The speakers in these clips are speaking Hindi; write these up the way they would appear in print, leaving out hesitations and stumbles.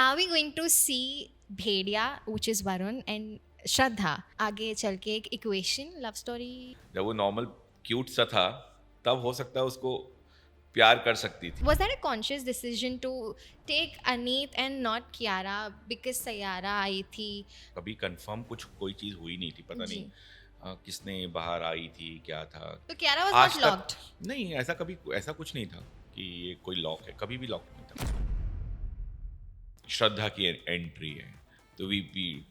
Are we going to see Bhedia, which is Varun, and Shraddha आगे चल के एक इक्वेशन लव स्टोरी? जब वो नॉर्मल क्यूट सा था तब हो सकता है उसको प्यार कर सकती थी। Was that a conscious decision to take Aneet and not Kiara because Sayara आई थी? कभी कंफर्म कुछ कोई चीज़ हुई नहीं थी, पता नहीं जी, किसने बाहर आई थी, क्या था। तो Kiara was not आज तक locked. नहीं, ऐसा कभी ऐसा कुछ नहीं था कि ये कोई लॉक है, कभी भी लॉक नहीं था। श्रद्धा की एंट्री है तो we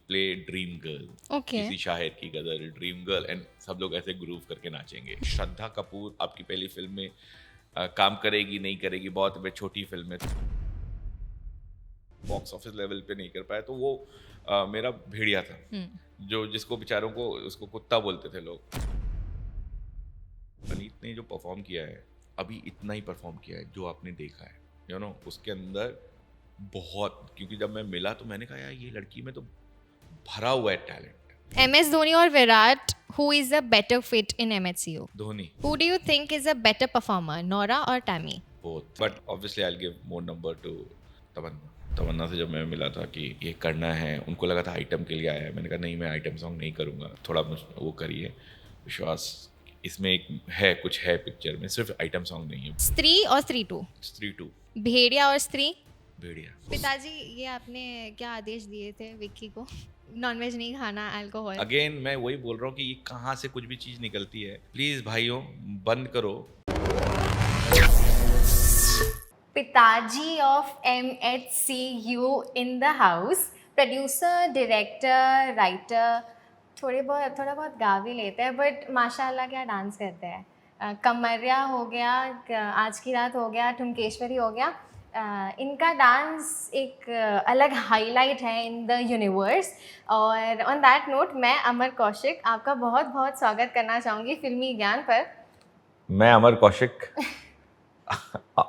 play Dream Girl, Okay. किसी शायर की गदर ड्रीम गर्ल, एंड सब लोग ऐसे ग्रूव करके नाचेंगे। श्रद्धा कपूर आपकी पहली फिल्म में काम करेगी नहीं करेगी, बहुत छोटी फिल्म है, बॉक्स ऑफिस लेवल पे नहीं कर पाया, तो वो मेरा भेड़िया था, जो जिसको बेचारों को उसको कुत्ता बोलते थे लोग। अनीत ने जो परफॉर्म किया है, अभी इतना ही परफॉर्म किया है जो आपने देखा है, उसके अंदर बहुत, क्योंकि जब मैं मिला तो मैंने कहा यार ये लड़की में तो भरा हुआ है talent. MS Dhoni or Virat, who is a better fit in MHCU? Dhoni Who do you think is a better performer, Nora or Tammy? Both, but obviously I will give more number to Tamannaah. Tamannaah से जब मैं मिला था कि ये करना है, उनको लगा था आइटम के लिए आया है, मैंने कहा नहीं, मैं आइटम सॉन्ग नहीं करूँगा, थोड़ा वो करिए विश्वास, इसमें एक है, कुछ है पिक्चर में, सिर्फ आइटम सॉन्ग नहीं है। स्त्री और स्त्री टू? स्त्री टू भेड़िया और स्त्री? भेड़िया। पिताजी, ये आपने क्या आदेश दिए थे विक्की को? नॉनवेज नहीं खाना, अल्कोहल? अगेन मैं वही बोल रहा हूँ कि ये कहाँ से कुछ भी चीज़ निकलती है, प्लीज़ भाइयों बंद करो। पिताजी of MHCU in the house, producer, director, writer, थोड़ा बहुत गा भी लेते हैं, बट माशाल्लाह क्या डांस करते हैं। कमरिया हो गया, आज की रात हो गया, ठुमकेश्वरी हो गया, इनका डांस एक अलग हाईलाइट है इन द यूनिवर्स। और ऑन दैट नोट मैं अमर कौशिक आपका बहुत बहुत स्वागत करना चाहूँगी फिल्मी ज्ञान पर। मैं अमर कौशिक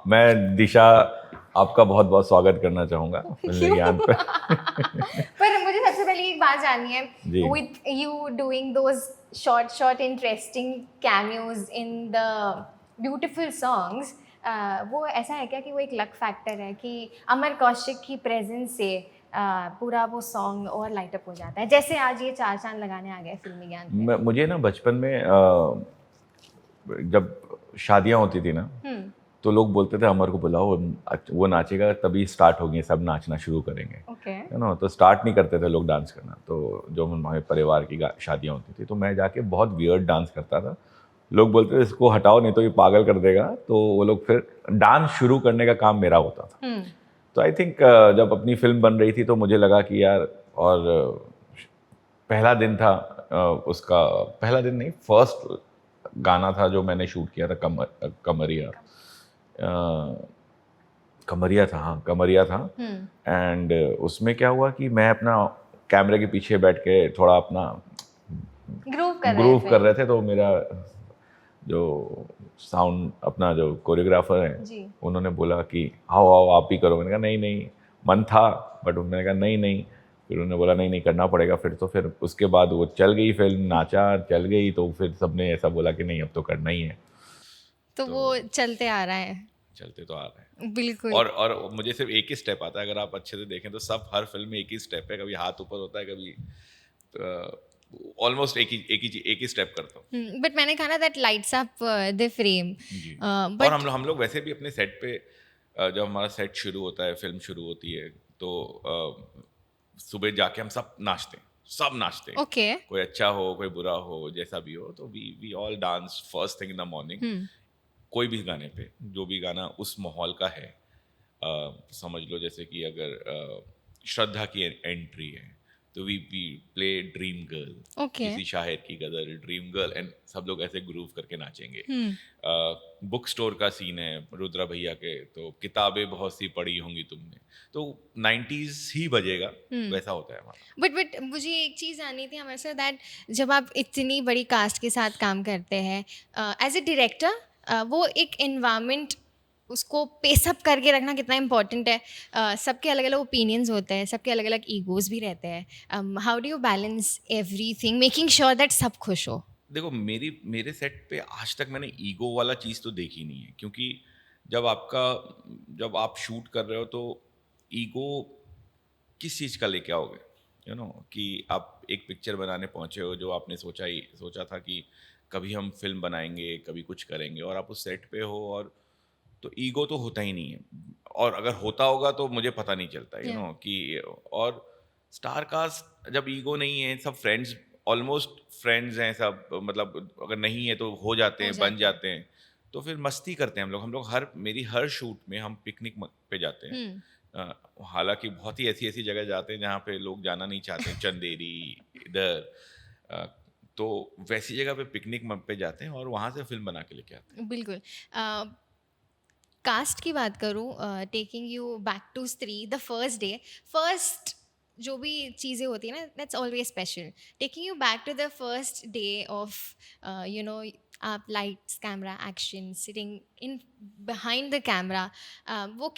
मैं दिशा आपका बहुत बहुत स्वागत करना चाहूँगा फिल्मी ज्ञान पे। पर मुझे सबसे पहले एक बात जाननी है, जी। With you doing those short interesting cameos in the beautiful songs, वो ऐसा है क्या कि वो एक लक फैक्टर है कि अमर कौशिक की प्रेजेंस से पूरा वो सॉन्ग और लाइट अप हो जाता है, जैसे आज ये चार चांद लगाने आ गए फिल्मी ज्ञान पे? मुझे ना बचपन में जब शादियाँ होती थी ना, तो लोग बोलते थे अमर को बुलाओ, वो नाचेगा तभी स्टार्ट होगी, सब नाचना शुरू करेंगे। ओके। तो स्टार्ट नहीं करते थे लोग डांस करना, तो जो हमारे परिवार की शादियाँ होती थी तो मैं जाके बहुत वियर्ड डांस करता था। लोग बोलते थे इसको हटाओ नहीं तो ये पागल कर देगा, तो वो लोग फिर डांस शुरू करने का काम मेरा होता था। तो आई थिंक जब अपनी फिल्म बन रही थी तो मुझे लगा कि यार, और पहला दिन था उसका, पहला दिन नहीं, फर्स्ट गाना था जो मैंने शूट किया था, कमरिया कमरिया था, हाँ कमरिया था। एंड उसमें क्या हुआ कि मैं अपना कैमरे के पीछे बैठ के थोड़ा अपना ग्रूव कर रहे थे, तो मेरा जो साउंड, अपना जो कोरियोग्राफर है, उन्होंने बोला कि आओ आओ आप भी करो। मैंने कहा नहीं नहीं, मन था बट मैंने कहा नहीं नहीं, फिर उन्होंने बोला नहीं नहीं करना पड़ेगा। फिर उसके बाद वो चल गई फिल्म, नाचा चल गई, तो फिर सबने ऐसा बोला कि नहीं अब तो करना ही है। तो वो चलते आ रहा है, चलते तो आ रहा है बिल्कुल। और मुझे सिर्फ एक ही स्टेप आता है, अगर आप अच्छे से देखें तो सब हर फिल्म में एक ही स्टेप है, कभी हाथ ऊपर होता है, कभी ऑलमोस्ट एक ही स्टेप करता हूँ। बट मैंने कहा ना that lights up the frame. और हम लोग वैसे भी अपने सेट पे जब हमारा सेट शुरू होता है, फिल्म शुरू होती है, तो सुबह जाके हम सब नाचते हैं, ओके। कोई अच्छा हो कोई बुरा हो जैसा भी हो, तो we all dance first thing in the morning, कोई भी गाने पे, जो भी गाना उस माहौल का है। समझ लो जैसे कि अगर श्रद्धा की एंट्री है तो वी प्ले ड्रीम गर्ल, किसी शायर की गदर ड्रीम गर्ल, एंड सब लोग ऐसे ग्रूव करके नाचेंगे। बुक स्टोर का सीन है रुद्रा भैया के, तो किताबें बहुत सी पढ़ी होंगी तुमने, तो 90s ही बजेगा, वैसा होता है हमारा। बट मुझे एक चीज़ आनी थी हमारे साथ, दैट जब आप इतनी बड़ी कास्ट के साथ काम करते हैं एज ए डायरेक्टर, वो एक एनवायरनमेंट उसको पेसअप करके रखना कितना इम्पोर्टेंट है। सबके अलग अलग ओपिनियंस होते हैं, सबके अलग अलग ईगोज़ भी रहते हैं। How do you balance everything, making sure that सब खुश हो? देखो मेरे सेट पे आज तक मैंने ईगो वाला चीज़ तो देखी नहीं है, क्योंकि जब आप शूट कर रहे हो तो ईगो किस चीज़ का लेके आओगे, कि आप एक पिक्चर बनाने पहुंचे हो जो आपने सोचा था कि कभी हम फिल्म बनाएंगे, कभी कुछ करेंगे, और आप उस सेट पे हो, और तो ईगो तो होता ही नहीं है, और अगर होता होगा तो मुझे पता नहीं चलता, Yeah. कि और स्टार कास्ट जब ईगो नहीं है, सब फ्रेंड्स, ऑलमोस्ट फ्रेंड्स हैं सब, मतलब अगर नहीं है तो हो जाते हो हैं, बन जाते हैं। जाते हैं, तो फिर मस्ती करते हैं हम लोग मेरी हर शूट में हम पिकनिक पे जाते हैं। हम्म। हालांकि बहुत ही ऐसी ऐसी जगह जाते हैं जहाँ पे लोग जाना नहीं चाहते हैं, चंदेरी इधर, अ, तो वैसी जगह पे पिकनिक पे जाते हैं और वहाँ से फिल्म बना के लेके आते हैं। बिल्कुल। कास्ट की बात करूँ, taking you back to Stree, the first day, first जो भी चीज़ें होती है ना, that's always special. Taking you back to the first day of you know, आप lights camera action sitting in behind the camera, वो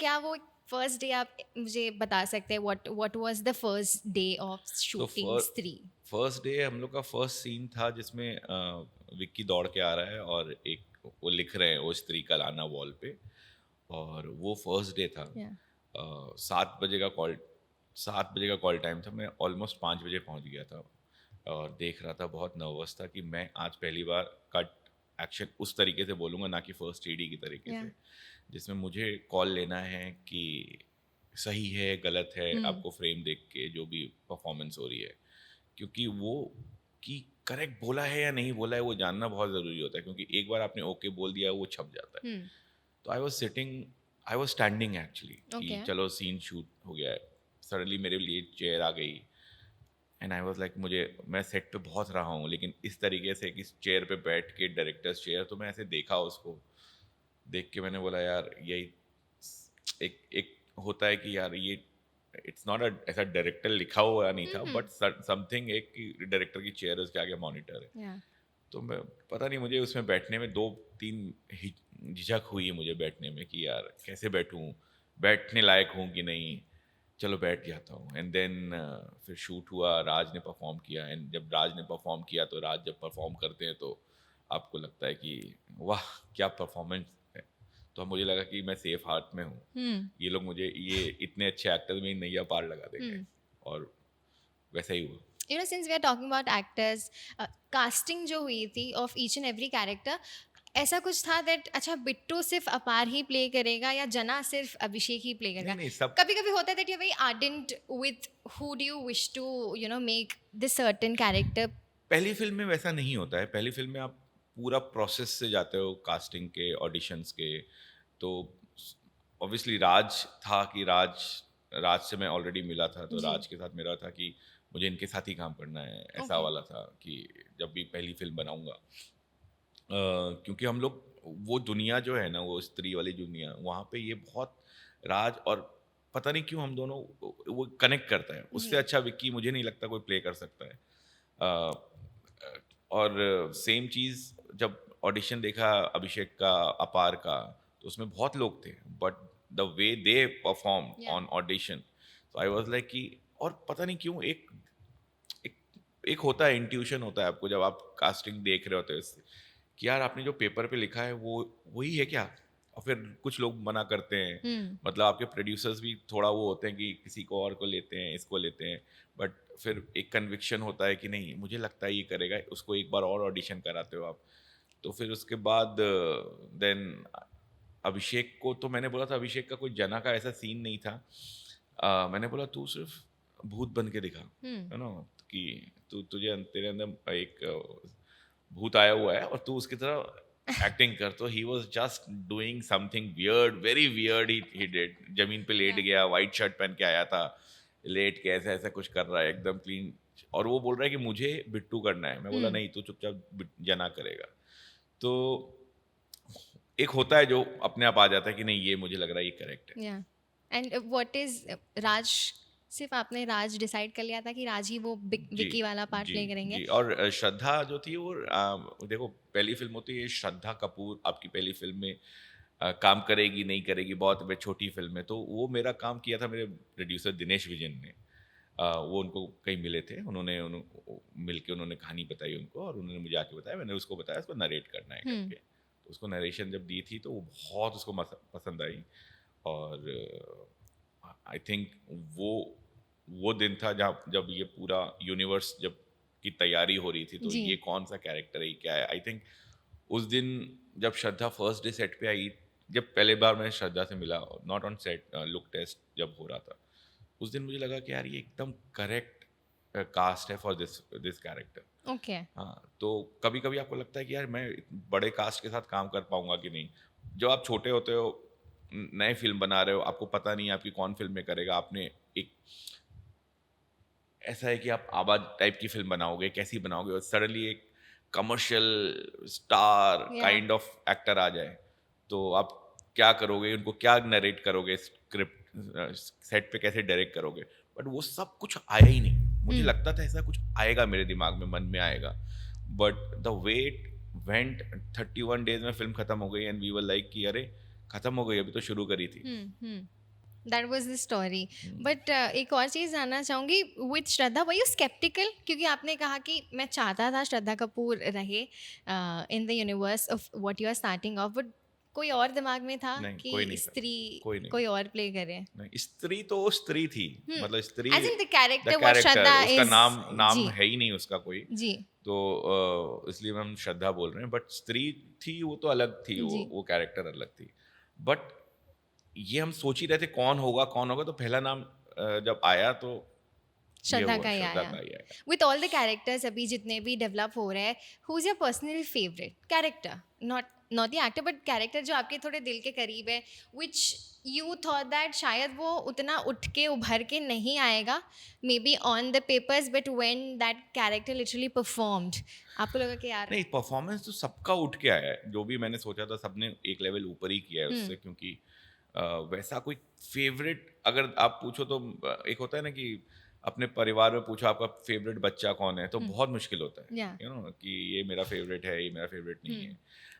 फर्स्ट डे आप मुझे बता सकते हैं, what was the first day of तो शूटिंग स्त्री? फर्स्ट डे हम लोग का फर्स्ट सीन था जिसमें विक्की दौड़ के आ रहा है और एक वो लिख रहे हैं वो स्त्री का लाना वॉल पे, और वो फर्स्ट डे था। या 7 बजे का कॉल, 7 बजे का कॉल टाइम था। मैं ऑलमोस्ट 5 बजे पहुंच गया था और देख रहा था, बहुत नर्वस था कि मैं आज पहली बार कट एक्शन उस तरीके से बोलूँगा, ना कि फर्स्ट एडी की तरीके या से, जिसमें मुझे कॉल लेना है कि सही है गलत है, आपको फ्रेम देख के जो भी परफॉर्मेंस हो रही है, क्योंकि वो कि करेक्ट बोला है या नहीं बोला है वो जानना बहुत ज़रूरी होता है, क्योंकि एक बार आपने ओके बोल दिया वो छप जाता है। तो आई वॉज स्टैंडिंग एक्चुअली कि ओके। चलो सीन शूट हो गया है, सडनली मेरे लिए चेयर आ गई, एंड आई वॉज लाइक मैं सेट पे बहुत रहा हूँ, लेकिन इस तरीके से कि चेयर पे बैठ के डायरेक्टर्स चेयर, तो मैं ऐसे देखा उसको, देख के मैंने बोला यार यही एक एक होता है कि यार ये इट्स नॉट ऐसा डायरेक्टर लिखा हुआ नहीं था, बट समथिंग एक डायरेक्टर की चेयर है, उसके आगे मॉनिटर है। या तो मैं पता नहीं, मुझे उसमें बैठने में 2-3 झिझक हुई है मुझे बैठने में कि यार कैसे बैठूं, बैठने लायक हूँ कि नहीं, चलो बैठ जाता हूँ। एंड देन फिर शूट हुआ, राज ने परफॉर्म किया, एंड जब राज ने परफॉर्म किया तो राज जब परफॉर्म करते हैं तो आपको लगता है कि वाह क्या परफॉर्मेंस है। तो मुझे लगा कि मैं सेफ हार्ट में हूँ, ये लोग मुझे ये इतने अच्छे एक्टर में नैया पार लगा देंगे, और वैसा ही हुआ। since we are talking about actors, casting जो हुई थी of each and every character, ऐसा कुछ था that अच्छा बिट्टू सिर्फ अपार ही प्ले करेगा या जना सिर्फ अभिषेक ही प्ले नहीं करेगा? नहीं, सब कभी कभी होता है that you're very ardent with who do you wish to make this certain character. पहली फिल्म में वैसा नहीं होता है। पहली फिल्म में आप पूरा प्रोसेस से जाते हो, कास्टिंग के, ऑडिशंस के। तो ऑब्वियसली राज था कि राज से मैं ऑलरेडी मिला था, तो जी। राज के साथ मेरा था कि मुझे इनके साथ ही काम करना है, ऐसा Okay. वाला था कि जब भी पहली फिल्म बनाऊंगा, क्योंकि हम लोग वो दुनिया जो है ना, वो स्त्री वाली दुनिया, वहाँ पे ये बहुत राज, और पता नहीं क्यों हम दोनों वो कनेक्ट करता है। उससे जी। अच्छा विक्की मुझे नहीं लगता कोई प्ले कर सकता है। और सेम चीज़ जब ऑडिशन देखा अभिषेक का, अपार का, तो उसमें बहुत लोग थे, but the way they perform Yeah. On audition, तो आई वाज लाइक कि, और पता नहीं क्यों एक एक होता है, इंट्यूशन होता है आपको जब आप कास्टिंग देख रहे होते हो इससे, कि यार आपने जो पेपर पे लिखा है वो वही है क्या। और फिर कुछ लोग मना करते हैं, मतलब आपके प्रोड्यूसर्स भी थोड़ा वो होते हैं कि किसी को और को लेते हैं, इसको लेते हैं, बट फिर एक कन्विक्शन होता है कि नहीं मुझे लगता है ये करेगा, उसको एक बार और ऑडिशन कराते हो आप। तो फिर उसके बाद देन अभिषेक को तो मैंने बोला था, अभिषेक का कोई जना का ऐसा सीन नहीं था। मैंने बोला तू सिर्फ भूत बन के दिखा, है ना, कि तुझे तेरे अंदर एक भूत आया हुआ है और तू उसकी तरह एक्टिंग कर। तो he was just doing something weird, very weird, he did. जमीन पे लेट Yeah. गया, वाइट शर्ट पहन के आया था, लेट के ऐसा ऐसा कुछ कर रहा है एकदम क्लीन, और वो बोल रहा है कि मुझे बिट्टू करना है। मैं बोला नहीं, तू चुपचाप जना करेगा। तो एक होता है जो अपने आप आ जाता है कि नहीं ये मुझे लग रहा है ये करेक्ट है। या एंड व्हाट इज राज, सिर्फ आपने राज डिसाइड कर लिया था कि राज ही वो जी विकी वाला पार्ट जी प्ले करेंगे? जी। और श्रद्धा जो थी वो देखो पहली फिल्म होती है, श्रद्धा कपूर आपकी पहली फिल्म में काम करेगी नहीं करेगी, बहुत छोटी फिल्म है। तो वो मेरा काम किया था मेरे प्रोड्यूसर दिनेश विजन ने। वो उनको कहीं मिले थे, उन्होंने मिल के उन्होंने कहानी बताई उनको, और उन्होंने मुझे आके बताया, मैंने उसको बताया उसको नरेट करना है करके। तो उसको नरेशन जब दी थी तो वो बहुत उसको पसंद आई, और आई थिंक वो वो दिन था जब ये पूरा यूनिवर्स जब की तैयारी हो रही थी, तो जी। ये कौन सा कैरेक्टर है, ये क्या है। आई थिंक उस दिन जब श्रद्धा फर्स्ट डे सेट पे आई, जब पहले बार मैं श्रद्धा से मिला, not on set, look test जब हो रहा था, उस दिन मुझे लगा कि यार ये एकदम करेक्ट कास्ट है for this this character. Okay. हाँ, तो कभी कभी आपको लगता है कि यार मैं बड़े कास्ट के साथ काम कर पाऊंगा कि नहीं। जब आप छोटे होते हो, नए फिल्म बना रहे हो, आपको पता नहीं है आपकी कौन फिल्म में करेगा, आपने एक ऐसा है कि आप आवाज टाइप की फिल्म बनाओगे, कैसी बनाओगे, और सडनली एक कमर्शियल स्टार या काइंड ऑफ एक्टर आ जाए, तो आप क्या करोगे, उनको क्या नरेट करोगे, स्क्रिप्ट सेट पे कैसे डायरेक्ट करोगे। बट वो सब कुछ आया ही नहीं। मुझे लगता था ऐसा कुछ आएगा मेरे दिमाग में, मन में आएगा, but the wait went. 31 days में फिल्म खत्म हो गई, एंड वी वर लाइक कि अरे खत्म हो गई, अभी तो शुरू करी थी। That was the story. But एक और चीज़ जानना चाहूँगी, with Shraddha were you sceptical? क्योंकि आपने कहा कि मैं चाहता था श्रद्धा कपूर रहे in the universe of what you are starting off, but कोई और दिमाग में था नहीं, कि कोई नहीं था, स्त्री कोई नहीं। कोई और प्ले करे? नहीं, स्त्री तो स्त्री थी, मतलब Stree as in the the character what character, Shraddha उसका इज। नाम जी है ही नहीं उसका कोई, जी तो इसलिए हम श्रद्धा बोल रहे हैं। बट स्त्री थी, वो तो अलग थी, जी वो कैरेक्टर अलग थी। बट ये हम सोच ही रहे थे कौन होगा कौन होगा, तो पहला नाम जब आया तो ये श्रद्धा हुआ, का ही श्रद्धा आया। का ही आया। विथ ऑल द कैरेक्टर्स अभी जितने भी डेवलप हो रहे हैं, who is your personal favourite character? Not not the actor, but character जो आपके थोड़े दिल के करीब है, विच यू थॉट दैट शायद वो उतना उठ के उभर के नहीं आएगा may be on the papers, but when that character literally performed आपको लगा कि यार। नहीं, परफॉर्मेंस तो सबका उठ के आया है, जो भी मैंने सोचा था सबने एक लेवल ऊपर ही किया है उससे, क्योंकि वैसा कोई फेवरेट अगर आप पूछो तो एक होता है ना कि अपने परिवार में पूछो आपका फेवरेट बच्चा कौन है, तो बहुत मुश्किल होता है, या यू नो, कि ये मेरा फेवरेट है, ये मेरा फेवरेट नहीं है।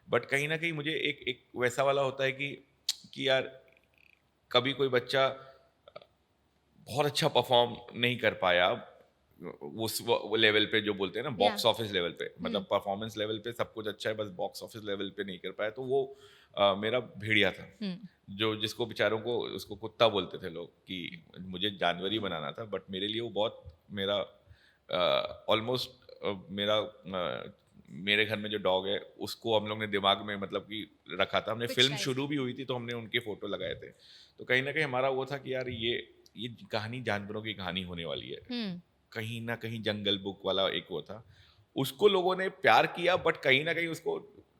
बट कहीं ना कहीं मुझे एक एक वैसा वाला होता है कि यार कभी कोई बच्चा बहुत अच्छा परफॉर्म नहीं कर पाया उस वो लेवल पे, जो बोलते हैं ना या बॉक्स ऑफिस लेवल पे, मतलब परफॉर्मेंस लेवल पे सब कुछ अच्छा है, बस बॉक्स ऑफिस लेवल पे नहीं कर पाया, तो वो मेरा भेड़िया था, जो जिसको बेचारों को उसको कुत्ता बोलते थे लोग, कि मुझे जानवर ही बनाना था, बट मेरे लिए वो बहुत मेरा ऑलमोस्ट मेरे घर में जो डॉग है उसको हम लोग ने दिमाग में मतलब कि रखा था। हमने फिल्म Picturized. शुरू भी हुई थी तो हमने उनके फोटो लगाए थे, तो कहीं ना कहीं हमारा वो था कि यार ये कहानी जानवरों की कहानी होने वाली है। कहीं ना कहीं जंगल बुक वाला एक वो था, उसको लोगों ने प्यार किया, बट कहीं ना कहीं उसको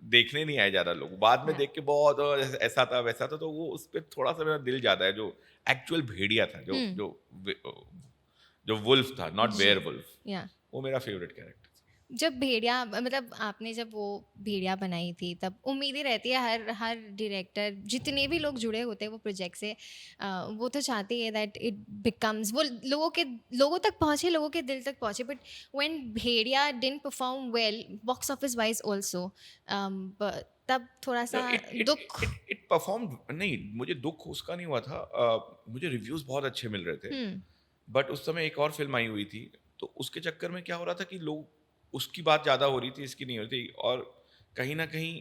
देखने नहीं आए ज्यादा लोग, बाद में Yeah. देख के बहुत ऐसा था वैसा था, तो वो उस पर थोड़ा सा मेरा दिल जाता है। जो एक्चुअल भेड़िया था, जो वुल्फ था, नॉट जी वेयर वुल्फ, या वो मेरा फेवरेट कैरेक्टर। जब भेड़िया मतलब आपने जब वो भेड़िया बनाई थी, तब उम्मीद ही रहती है हर हर डायरेक्टर जितने भी लोग जुड़े होते हैं वो प्रोजेक्ट से, वो तो चाहती है दैट इट बिकम्स वो लोगों तक पहुँचे, लोगों के दिल तक पहुँचे। But when Bhediya didn't perform well box office wise also, तब थोड़ा सा दुख। इट परफॉर्म नहीं, मुझे दुख उसका नहीं हुआ था, मुझे रिव्यूज बहुत अच्छे मिल रहे थे, बट उस समय एक और फिल्म आई हुई थी, तो उसके चक्कर में क्या हो रहा था कि लोग उसकी बात ज़्यादा हो रही थी, इसकी नहीं हो रही थी, और कहीं ना कहीं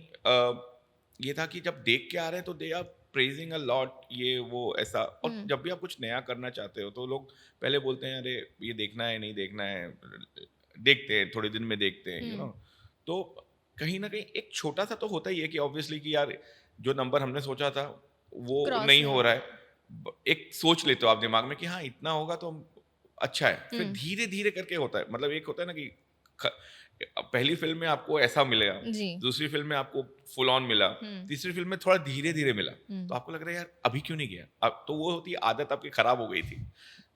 ये था कि जब देख के आ रहे हैं तो they are praising a lot, ये वो ऐसा। और जब भी आप कुछ नया करना चाहते हो तो लोग पहले बोलते हैं अरे ये देखना है नहीं देखना है, देखते हैं थोड़े दिन में देखते हैं, यू नो। तो कहीं ना कहीं एक छोटा सा तो होता ही है कि ऑब्वियसली कि यार जो नंबर हमने सोचा था वो क्रॉस नहीं नहीं हो रहा है, हुआ। एक सोच लेते हो आप दिमाग में कि हाँ इतना होगा तो अच्छा है, फिर हम्म, धीरे धीरे करके होता है। मतलब एक होता है ना कि पहली फिल्म में आपको ऐसा मिलेगा, जी दूसरी फिल्म में आपको फुल ऑन मिला, तीसरी फिल्म में थोड़ा धीरे धीरे मिला, तो आपको लग रहा है यार अभी क्यों नहीं गया, अब तो वो होती है आदत आपकी खराब हो गई थी,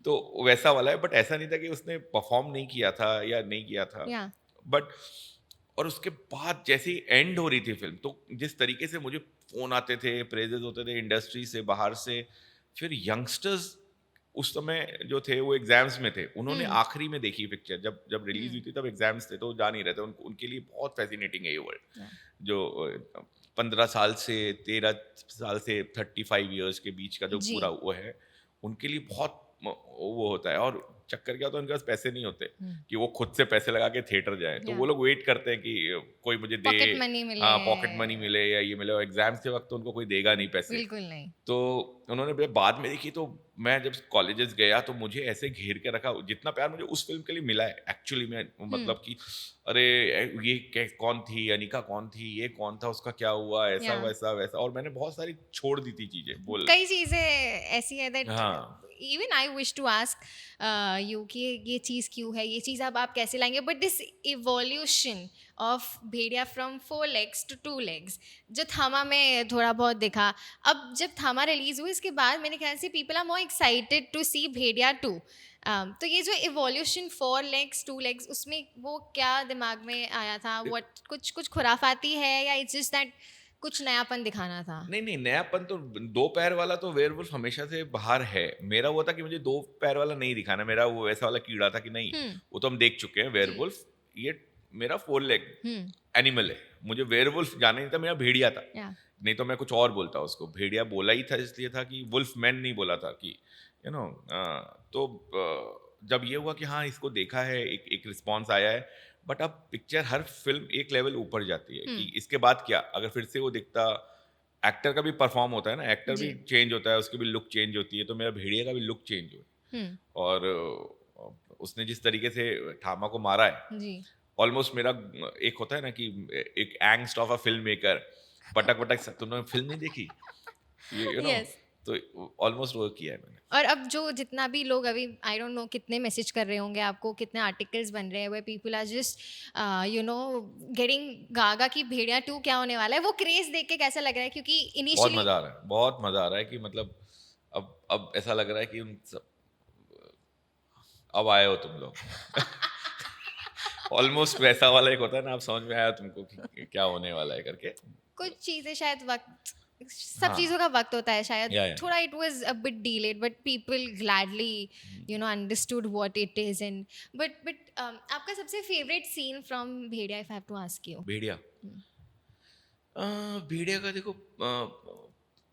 तो वैसा वाला है। बट ऐसा नहीं था कि उसने परफॉर्म नहीं किया था या नहीं किया था, या बट और उसके बाद जैसे ही एंड हो रही थी फिल्म, तो जिस तरीके से मुझे फोन आते थे, प्रेजेस होते थे इंडस्ट्री से, बाहर से, फिर यंगस्टर्स उस समय जो थे वो एग्जाम्स में थे, उन्होंने आखिरी में देखी पिक्चर, जब जब रिलीज हुई थी तब एग्जाम्स थे, तो जा नहीं रहे थे, उनके लिए बहुत फैसिनेटिंग है ये वर्ल्ड, जो 15 साल से 13 साल से 35 ईयर्स के बीच का जो जी पूरा वो है, उनके लिए बहुत वो होता है। और चक्कर क्या होता है, उनके पास पैसे नहीं होते कि वो खुद से पैसे लगा के थिएटर जाए, तो वो लोग वेट करते हैं कि कोई मुझे दे, पॉकेट मनी मिले। हाँ पॉकेट मनी मिले या ये मिले, और एग्जाम्स के वक्त तो उनको कोई देगा नहीं पैसे। बिल्कुल नहीं। तो उन्होंने जब बाद में देखी, तो मैं जब कॉलेजेस गया तो मुझे ऐसे घेर के रखा, जितना प्यार मुझे उस फिल्म के लिए मिला है एक्चुअली में, मतलब कि अरे ये कौन थी, अनिका कौन थी, ये कौन था, उसका क्या हुआ, ऐसा Yeah. वैसा वैसा, और मैंने बहुत सारी छोड़ दी थी चीजें बोल। कई चीजें ऐसी है दैट हाँ even I wish to ask you कि ये चीज़ क्यों है, ये चीज़ अब आप कैसे लाएंगे, but this evolution of Bhediya from 4 legs to 2 legs जो थामा में थोड़ा बहुत दिखा, अब जब थामा रिलीज हुई इसके बाद मेरे ख्याल से people are more excited to see Bhediya 2। तो ये जो इवोल्यूशन 4 legs 2 legs उसमें वो क्या दिमाग में आया था, व्हाट कुछ खुराफाती है या इट्स जस्ट दैट कुछ नयापन दिखाना था? नहीं नहीं, नयापन तो, दो पैर वाला तो वेयरवुल्फ हमेशा से बाहर है। मेरा वो था कि मुझे दो पैर वाला नहीं दिखाना, मेरा वो ऐसा वाला कीड़ा था कि नहीं, वो तो हम देख चुके हैं वेयरवुल्फ, ये मेरा 4 लेग एनिमल है, मुझे वेयरवुल्फ जाना नहीं था, मेरा भेड़िया था। नहीं तो मैं कुछ और बोलता उसको, भेड़िया बोला ही था इसलिए था कि वुल्फ मैन नहीं बोला था कि यू नो। तो जब ये हुआ कि हाँ इसको देखा है, एक रिस्पॉन्स आया है, बट अब पिक्चर हर फिल्म एक लेवल ऊपर जाती है कि इसके बाद क्या, अगर फिर से वो दिखता, एक्टर का भी परफॉर्म होता है ना, एक्टर भी चेंज होता है, उसकी भी लुक चेंज होती है, तो मेरा भेड़िया का भी लुक चेंज हुआ। और उसने जिस तरीके से ठामा को मारा है, ऑलमोस्ट मेरा एक होता है ना कि एक angst of a film maker, पटक पटक, तुमने फिल्म नहीं देखी, यू नो, तो ऑलमोस्ट वो किया है मैंने। और अब जो जितना भी लोग अभी आई डोंट नो कितने मैसेज कर रहे होंगे आपको, कितने आर्टिकल्स बन रहे हैं वे people are just you know getting gaga की भेड़िया 2 क्या होने वाला है, वो क्रेज देख के कैसा लग रहा है? क्योंकि बहुत इनिशियली मजा आ रहा है, बहुत मजा आ रहा है कि मतलब अब ऐसा लग रहा है कि उन सब, अब आए हो तुम लोग। ऑलमोस्ट वैसा वाला एक होता है ना, आप समझ में आया तुमको कि क्या होने वाला है करके। कुछ चीजें शायद वक्त, सब हाँ, चीजों का वक्त होता है शायद, या थोड़ा it was a bit delayed but people gladly you know understood what it is. And but आपका सबसे favourite scene from Bhediya if I have to ask you? Bhediya, Bhediya का देखो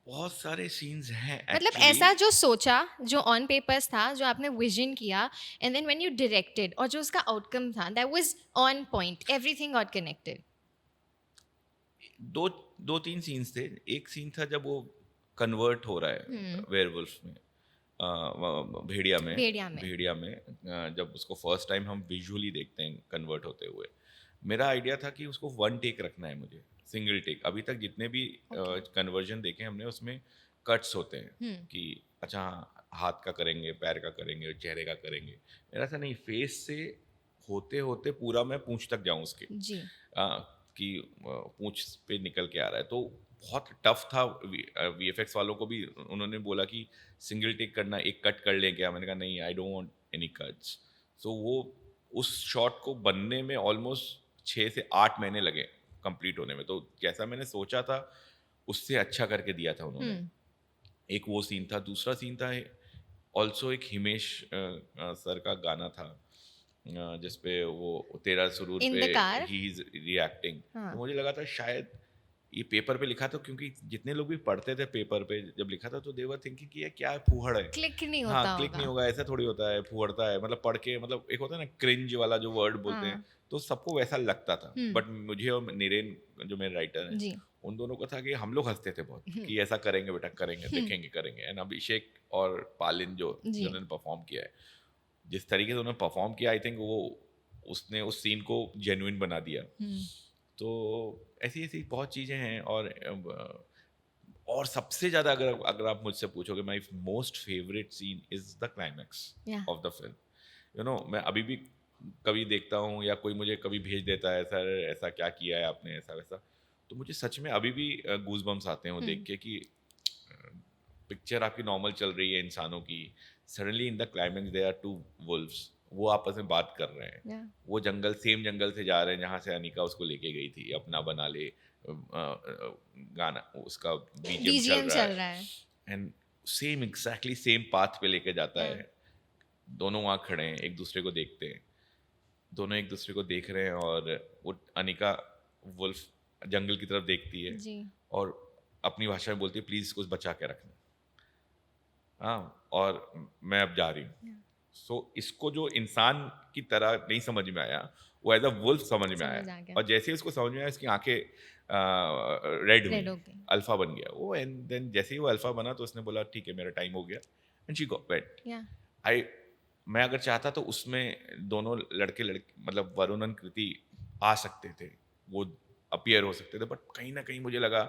बहुत सारे सीन्स हैं मतलब एक्चुअली। ऐसा जो सोचा, जो ऑन पेपर्स था, जो आपने विजन किया, and then when you directed और जो उसका आउटकम था, that was on point, everything got connected. दो दो तीन सीन्स थे। एक सीन था जब वो कन्वर्ट हो रहा है वेयरवुल्फ में, भेड़िया में, भेड़िया में जब उसको फर्स्ट टाइम हम विजुअली देखते हैं कन्वर्ट होते हुए, मेरा आइडिया था कि उसको 1 टेक रखना है मुझे, सिंगल टेक। अभी तक जितने भी कन्वर्जन देखे हमने, उसमें कट्स होते हैं कि अच्छा हाथ का करेंगे, पैर का करेंगे, चेहरे का करेंगे। मेरा ऐसा नहीं, फेस से होते होते पूरा मैं पूंछ तक जाऊं उसके जी। कि पूंछ पे निकल के आ रहा है, तो बहुत टफ था। वीएफएक्स वालों को भी उन्होंने बोला कि सिंगल टेक करना, एक कट कर लें क्या, मैंने कहा नहीं, I don't want any cuts. So वो उस शॉट को बनने में ऑलमोस्ट 6 से 8 महीने लगे कंप्लीट होने में, तो जैसा मैंने सोचा था उससे अच्छा करके दिया था उन्होंने। एक वो सीन था। दूसरा सीन था ऑल्सो एक हिमेश सर का गाना था जिसपे वो तेरा सुरूर पे ही इज रिएक्टिंग। तो मुझे लगा था शायद ये पेपर पे लिखा था, क्योंकि जितने लोग भी पढ़ते थे पेपर पे जब लिखा था, तो दे वर थिंकिंग कि ये क्या फूहड़ है, क्लिक नहीं होता, हाँ क्लिक नहीं होगा, ऐसा थोड़ी होता है, फूहड़ता है, मतलब पढ़ के, मतलब एक होता है ना क्रिंज वाला जो वर्ड बोलते हैं, तो सबको वैसा लगता था। बट मुझे और नीरेन जो मेरे राइटर हैं, उन दोनों को था कि हम लोग हंसते थे बहुत कि ऐसा करेंगे बेटा, करेंगे, देखेंगे, करेंगे। एंड अभिषेक और पालिन जो जिन्होंने परफॉर्म किया है, जिस तरीके से उन्होंने परफॉर्म किया, आई थिंक वो उसने उस सीन को जेन्युइन बना दिया। तो ऐसी ऐसी बहुत चीज़ें हैं। और सबसे ज़्यादा अगर आप मुझसे पूछोगे, my most favourite scene is the climax of the film. You know, मैं अभी भी कभी देखता हूँ या कोई मुझे कभी भेज देता है, सर ऐसा क्या किया है आपने, ऐसा वैसा, तो मुझे सच में अभी भी गूज़बम्स आते हैं वो देख के कि पिक्चर आपकी नॉर्मल चल रही है इंसानों की, suddenly in the climax there are 2 wolves, वो आपस में बात कर रहे हैं। वो जंगल, सेम जंगल से जा रहे हैं जहाँ से अनिका उसको लेके गई थी, अपना बना ले गाना, उसका बीजीएम चल रहा है, and same exactly same path पे लेके जाता है। दोनों वहाँ खड़े हैं, एक दूसरे को देखते हैं, दोनों एक दूसरे को देख रहे हैं, और वो अनिका वुल्फ जंगल की तरफ देखती है और अपनी भाषा में बोलती है, प्लीज इसको बचा के रखना, हाँ, और मैं अब जा रही हूँ। सो इसको जो इंसान की तरह नहीं समझ में आया, वो एज अ वुल्फ समझ में समझ आया, आ गया। और जैसे ही उसको समझ में आया इसकी आंखें रेड हुई, रेड हो गई। अल्फा बन गया वो। एंड देन जैसे ही वो अल्फा बना तो उसने बोला ठीक है मेरा टाइम हो गया, एंड शी गॉट वेट। या आई मैं अगर चाहता तो उसमें दोनों लड़के लड़की मतलब वरुण और कृति आ सकते थे, वो अपीयर हो सकते थे, बट कहीं ना कहीं मुझे लगा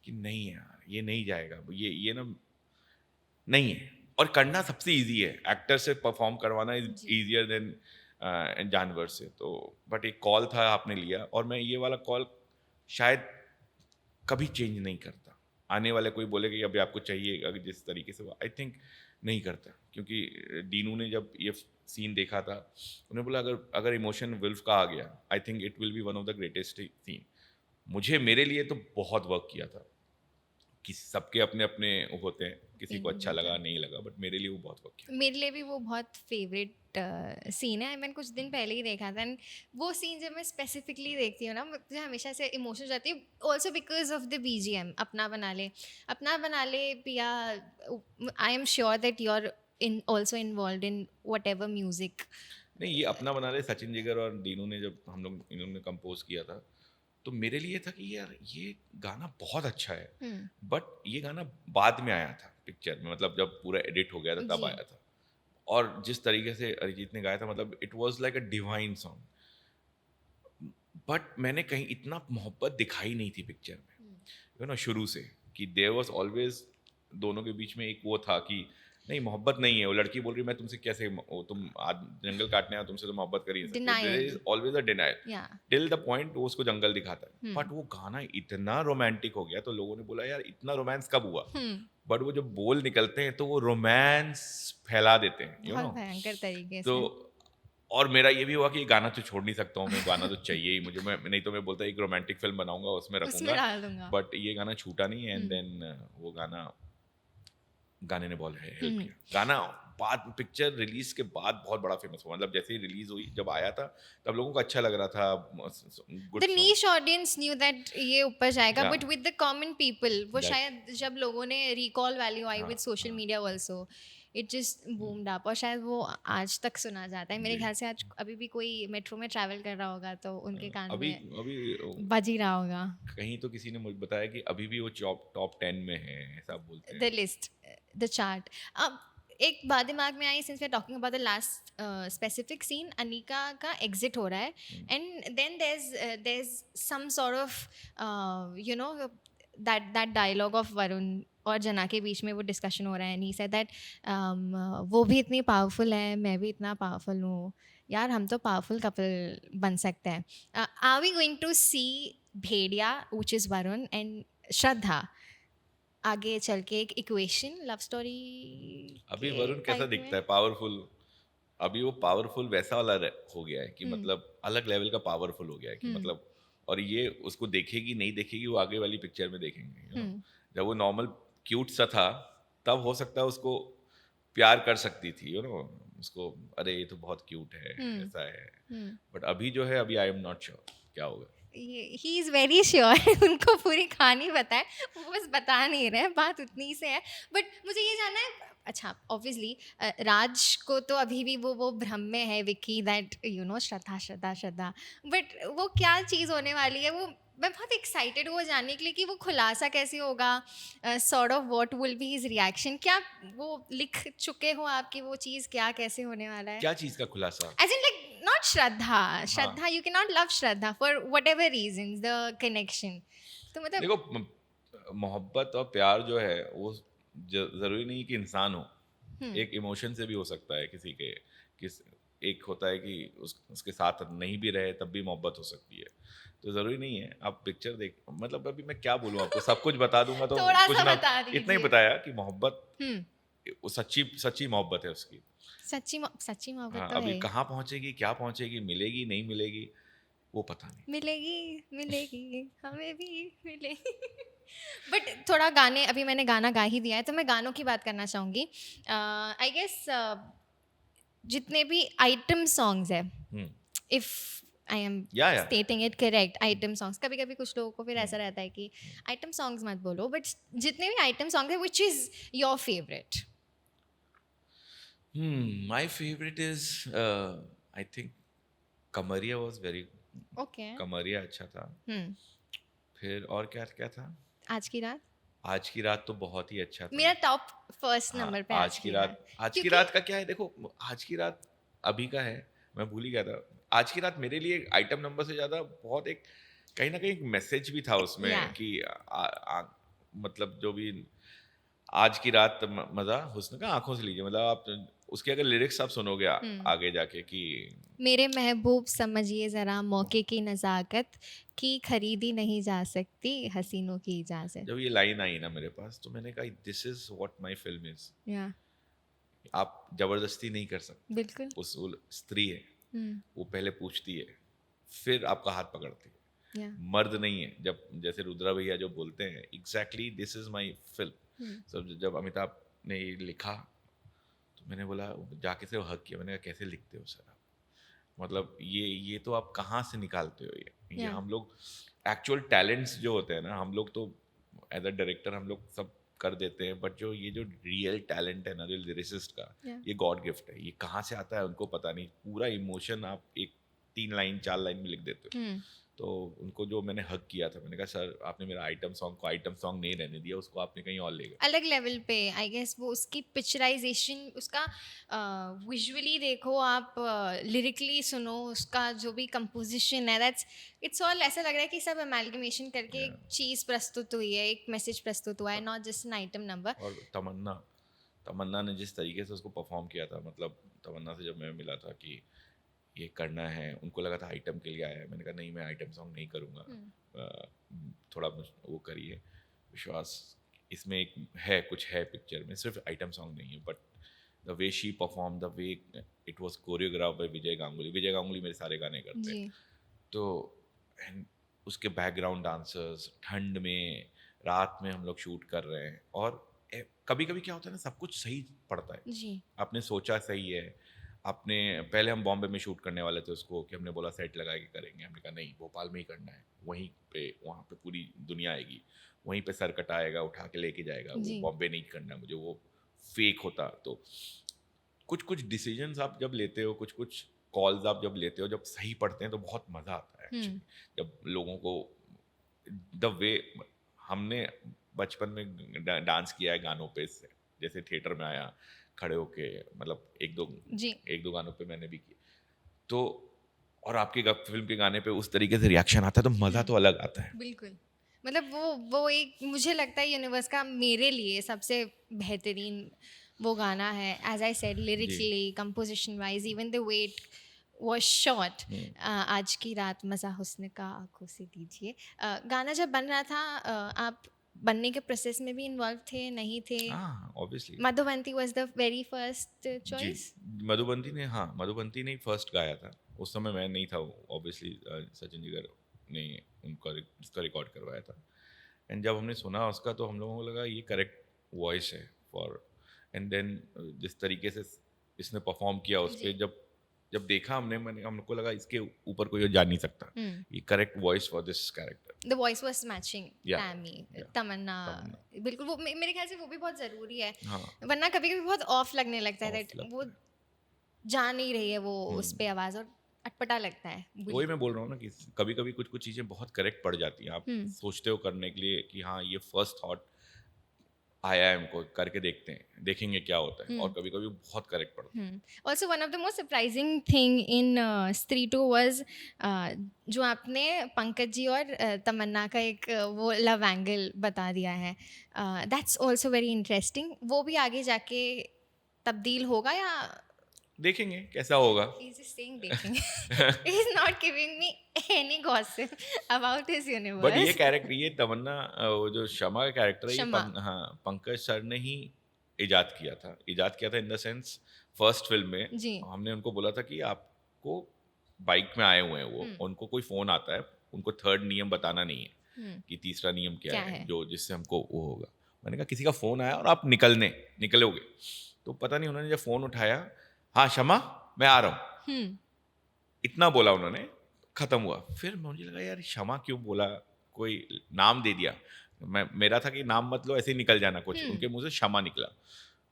कि नहीं यार ये नहीं जाएगा, ये ना नहीं है। और करना सबसे इजी है, एक्टर से परफॉर्म करवाना इज जी। इजियर देन जानवर से। तो बट एक कॉल था आपने लिया, और मैं ये वाला कॉल शायद कभी चेंज नहीं करता। आने वाले कोई बोले कि अभी आपको चाहिए, अगर जिस तरीके से, आई थिंक नहीं करता, क्योंकि दीनू ने जब ये सीन देखा था उन्होंने बोला अगर अगर इमोशन विल्फ का आ गया, I think it will be one of the greatest scene. मुझे मेरे लिए तो बहुत वर्क किया था, कि सबके अपने अपने होते हैं, किसी को अच्छा लगा नहीं लगा, बट मेरे लिए वो बहुत वर्क किया। मेरे लिए भी वो बहुत फेवरेट सीन है। मैंने कुछ दिन पहले ही देखा था, एंड वो सीन जब मैं स्पेसिफिकली देखती हूँ ना, मुझे हमेशा से इमोशन जाती है, also because of the BGM। अपना बना ले पिया। I am sure that you are in also involve in whatever music. नहीं, ये अपना बना ले सचिन जिगर और दीनू ने जब हम लोग इन्होंने कंपोज किया था, तो मेरे लिए था कि यार ये गाना बहुत अच्छा है, बट ये गाना बाद में आया था पिक्चर में, मतलब जब पूरा एडिट हो गया था तब जी। आया था। और जिस तरीके से अरिजीत ने गाया था, मतलब it was like a divine song, but मैंने कहीं इतना मोहब्बत दिखाई नहीं थी पिक्चर में, यू नो, शुरू से, कि देयर वाज ऑलवेज दोनों के बीच में एक वो था कि नहीं मोहब्बत नहीं है। वो लड़की बोल रही मैं तुमसे कैसे, तुम आज जंगल काटने आया, तुमसे तो मोहब्बत कर ही नहीं सकते, there is denial. Always a denial या टिल द पॉइंट वो उसको जंगल दिखाता है। बट वो गाना इतना रोमांटिक हो गया, तो लोगों ने बोला यार इतना रोमांस कब हुआ, बट वो जब बोल निकलते हैं तो वो रोमांस फैला देते हैं, यू बहुत नो। भयंकर तरीके तो से। और मेरा ये भी हुआ कि ये गाना तो छोड़ नहीं सकता हूँ मैं, गाना तो चाहिए ही मुझे, मैं नहीं तो मैं बोलता एक रोमांटिक फिल्म बनाऊंगा उसमें उसमें रखूंगा, डाल दूंगा। बट ये गाना छूटा नहीं है। एंड देन वो गाने ने बहुत हेल्प किया। गाना बाद पिक्चर रिलीज के बाद बहुत बड़ा फेमस हुआ, मतलब जैसे ही रिलीज हुई जब आया था तब लोगों को अच्छा लग रहा था, good the song. Niche audience knew that ये ऊपर जाएगा, या but with the common people वो That- शायद जब लोगों ने रिकॉल वैल्यू आई हाँ विद सोशल हाँ media also, it just boomed up, और शायद वो आज तक सुना जाता है। मेरे जी ख्याल से आज अभी भी कोई मेट्रो में ट्रैवल कर रहा होगा तो उनके कान अभी में अभी बज ही रहा होगा। कहीं तो किसी ने मुझे बताया कि अभी भी वो टॉप 10 में है, ऐसा बोलते द हैं। List, the chart. अब एक बात दिमाग में आई, since we are talking about the last specific scene, Anika का एग्जिट हो रहा है, and then there is some sort of you know that dialogue of Varun और जना के बीच में वो डिस्कशन हो रहा है, एंड ही सेड दैट वो भी इतनी पावरफुल है, मैं भी इतना पावरफुल हूँ, यार हम तो पावरफुल कपल बन सकते हैं। Are we going to see Bhediya which is Varun and Shraddha आगे चल के एक इक्वेशन लव स्टोरी अभी के वरुण कैसा टाइप दिखता में? है, पावरफुल? अभी वो पावरफुल वैसा वाला हो गया है कि हम्म, मतलब अलग लेवल का पावरफुल हो गया है कि हम्म, मतलब, और ये उसको देखेगी नहीं देखेगी वो आगे वाली पिक्चर में देखेंगे, यू नो। हम्म, जब वो नॉर्मल क्यूट सा था तब हो सकता है उसको प्यार कर सकती थी, यू नो, उसको अरे ये तो बहुत क्यूट है, हम्म, ऐसा है। हम्म। बट अभी जो है, अभी आई एम नॉट श्योर क्या होगा। ही इज़ वेरी श्योर उनको पूरी कहानी पता है, वो बस बता नहीं रहे, बात उतनी से है। बट मुझे ये जानना है, अच्छा ऑब्वियसली राज को तो अभी भी वो भ्रम में है Vicky that you know Shraddha Shraddha Shraddha, but वो क्या चीज़ होने वाली है, वो मैं बहुत एक्साइटेड हूँ वो जानने के लिए कि वो खुलासा कैसे होगा, sort of what will be his reaction. क्या वो लिख चुके हो आपकी वो चीज़, क्या कैसे होने वाला है? क्या चीज़ का खुलासा? As in, like, not Shraddha, you cannot love Shraddha for whatever reasons, the connection. तो मतलब देखो मोहब्बत और प्यार जो है वो जरूरी नहीं कि इंसान हो, एक इमोशन से भी हो सकता है किसी के, किस एक होता है कि उसके साथ नहीं भी रहे तब भी मोहब्बत हो सकती है, तो ज़रूरी नहीं है। आप पिक्चर देख, मतलब अभी मैं क्या बोलूँ आपको, सब कुछ बता दूंगा तो थोड़ा कुछ सा ना, बता इतना ही दीजिए। बताया कि मोहब्बत हम्म, वो सच्ची सच्ची मोहब्बत है उसकी। सच्ची मोहब्बत हाँ, तो अभी है। कहाँ पहुँचेगी, क्या पहुँचेगी, मिलेगी नहीं मिलेगी, वो पता नहीं। मिलेगी मिलेगी हमें भी मिलेगी। बट थोड़ा गाने, अभी मैंने गाना गा ही दिया है तो मैं गानों की बात करना चाहूँगी। आई गेस जितने भी आइटम सॉन्ग्स है, हम्म, इफ आई एम या स्टेटिंग इट करेक्ट, आइटम सॉन्ग्स, कभी कभी कुछ लोगों को फिर ऐसा रहता है कि आइटम सॉन्ग्स मत बोलो, बट जितने भी आइटम सॉन्ग है which is your favourite? My favorite is I think कमरिया was very ओके. कमरिया अच्छा था. फिर और क्या क्या था? आज की रात आज की रात तो बहुत ही अच्छा था. मेरा टॉप फर्स्ट हाँ, नंबर पे आज की रात. आज की क्योंकि रात का क्या है, देखो आज की रात अभी का है, मैं भूल ही गया था. आज की रात मेरे लिए आइटम नंबर से ज्यादा बहुत एक कहीं ना कहीं एक मैसेज भी था उसमें Yeah. कि मतलब जो भी आज की रात मजा हुस्न का आंखों से लीजिए, मतलब आप उसके अगर लिरिक्स आप सुनोगे आगे जाके कि मेरे महबूब समझिए जरा मौके की नजाकत की खरीदी नहीं जा सकती हसीनों की इजाजत. जब ये लाइन आई ना मेरे पास तो मैंने कहा this is what my film is. या आप जबरदस्ती नहीं कर सकते. बिल्कुल. वो स्त्री है, वो पहले पूछती है फिर आपका हाथ पकड़ती है. या मर्द नहीं है. जब जैसे रुद्रा भैया जो बोलते हैं exactly this is my film. जब अमिताभ ने ये लिखा तो मैंने बोला, जाके से हक किया, मैंने कहा कैसे लिखते हो सर आप, मतलब ये तो आप कहाँ से निकालते हो ये Yeah. हम लोग एक्चुअल टैलेंट्स जो होते हैं ना, हम लोग तो एज अ डायरेक्टर हम लोग सब कर देते हैं, बट जो ये जो रियल टैलेंट है ना जो लिरिसिस्ट का, Yeah. ये गॉड गिफ्ट है. ये कहाँ से आता है उनको पता नहीं. पूरा इमोशन आप एक 3 लाइन 4 लाइन में लिख देते हो. तो उनको जो मैंने हक किया था, मैंने कहा सर आपने मेरा आइटम सॉन्ग को आइटम सॉन्ग नहीं रहने दिया, उसको आपने कहीं और ले गए. अलग लेवल पे आई गेस वो उसकी पिक्चराइजेशन उसका विजुअली देखो आप लिरिकली सुनो उसका जो भी कंपोजिशन है दैट्स इट्स ऑल ऐसा लग रहा है कि सब अमेलगमेशन करके एक चीज़ प्रस्तुत हुई है, एक मैसेज प्रस्तुत हुआ है, not just an item number. और तमन्ना ने जिस तरीके से उसको परफॉर्म किया था, मतलब तमन्ना से जब मैं मिला था कि ये करना है, उनको लगा था आइटम के लिए आया है. मैंने कहा नहीं, मैं आइटम सॉन्ग नहीं करूँगा. थोड़ा वो करिए विश्वास, इसमें एक है कुछ है पिक्चर में, सिर्फ आइटम सॉन्ग नहीं है. But the way she perform, the way it was choreograph by Vijay Ganguly मेरे सारे गाने करते हैं. तो and उसके बैकग्राउंड डांसर्स, ठंड में रात में हम लोग शूट कर रहे हैं. और कभी कभी क्या होता है ना, सब कुछ सही पड़ता है जी. आपने सोचा सही है. आपने पहले हम बॉम्बे में शूट करने वाले थे उसको, कि हमने बोला सेट लगा के करेंगे, हमने कहा नहीं भोपाल में ही करना है, वहीं पे वहाँ पे पूरी दुनिया आएगी, वहीं पे सर कटाएगा, उठा के लेके जाएगा, वो बॉम्बे नहीं करना मुझे, वो फेक होता. तो कुछ कुछ डिसीजंस आप जब लेते हो, कुछ कुछ कॉल्स आप जब लेते हो, जब सही पड़ते हैं तो बहुत मज़ा आता है एक्चुअली. जब लोगों को द वे हमने बचपन में डांस किया है गानों पे, जैसे थिएटर में आया खड़े होके, मतलब एक दो गानों पे मैंने भी किया. तो और आपके फिल्म के गाने पे उस तरीके से रिएक्शन आता है तो मज़ा तो अलग आता है. बिल्कुल. मतलब वो एक मुझे लगता है यूनिवर्स का मेरे लिए सबसे बेहतरीन वो गाना है. As I said lyrically, composition wise, even the way it was shot. आज की रात मज़ा हुस्न का आंखों से दीजिए. गाना जब बन रहा था आप बनने के प्रोसेस में भी इन्वॉल्व थे, नहीं थे? हाँ obviously. Madhubanti was the very first choice. Madhubanti ने फर्स्ट गाया था. उस समय मैं नहीं था ऑब्वियसली, सचिन जिगर ने उसका रिकॉर्ड करवाया था. एंड जब हमने सुना उसका तो हम लोगों को लगा ये करेक्ट वॉइस है फॉर. एंड देन जिस तरीके से इसने परफॉर्म किया उस पर, जब देखा हमको लगा इसके ऊपर कोई जा नहीं सकता. ये correct voice for this character. The voice was matching Tammy, Tamannaah. बिल्कुल. वो मेरे ख्याल से वो भी बहुत ज़रूरी है. वरना कभी कभी बहुत ऑफ लगने लगता है, दैट वो जा नहीं रही है वो उस पे आवाज़, और अटपटा लगता है. वही मैं बोल रहा हूँ ना कि कभी कभी कुछ कुछ चीज़ें बहुत करेक्ट पड़ जाती हैं. आप सोचते हो करने के लिए कि हाँ ये फर्स्ट थॉट आया है, हमको करके देखेंगे क्या होता है, और कभी कभी बहुत करेक्ट पड़ता है. Also one of the most surprising thing in स्त्री 2 वाज जो आपने पंकज जी और तमन्ना का एक वो लव एंगल बता दिया है. That's also very interesting. वो भी आगे जाके तब्दील होगा या देखेंगे कैसा होगा. He's just saying देखेंगे. He's not giving me any gossip about his universe. But ये कैरेक्टर, ये तमन्ना, वो जो शमा का कैरेक्टर है, ये हाँ पंकज सर ने ही इजाद किया था in the sense first film में जी. हमने उनको बोला था कि आपको बाइक में आए हुए हैं वो, उनको कोई फोन आता है, उनको थर्ड नियम बताना नहीं है कि तीसरा नियम क्या है जो जिससे हमको वो होगा. मैंने कहा किसी का फोन आया और आप निकलोगे. तो पता नहीं उन्होंने जब फोन उठाया, हाँ शमा मैं आ रहा हूँ, इतना बोला उन्होंने, खत्म हुआ. फिर मुझे लगा यार शमा क्यों बोला, कोई नाम दे दिया. मेरा था कि नाम मत लो, ऐसे ही निकल जाना, कुछ उनके मुंह से शमा निकला.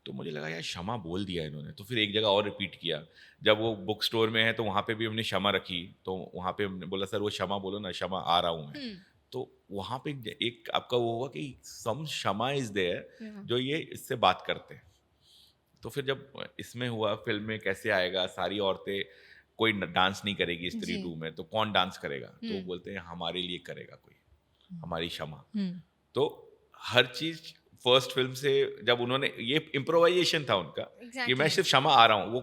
तो मुझे लगा यार क्षमा बोल दिया इन्होंने, तो फिर एक जगह और रिपीट किया। जब वो बुक स्टोर में है तो वहाँ पे भी हमने क्षमा रखी, तो वहाँ पे हमने बोला सर वो क्षमा बोलो ना, क्षमा आ रहा हूँ मैं। तो वहाँ पे एक आपका वो हुआ कि सम क्षमा इज देयर जो ये इससे बात करते हैं। तो फिर जब इसमें हुआ फिल्म में कैसे आएगा, सारी औरतें कोई डांस नहीं करेगी स्त्री जी। 2 में, तो कौन डांस करेगा? तो वो बोलते हैं हमारे लिए करेगा कोई, हमारी क्षमा। तो हर चीज फर्स्ट फिल्म से जब उन्होंने ये इम्प्रोवाइजेशन था उनका कि मैं एग्जैक्टली। सिर्फ क्षमा आ रहा हूँ,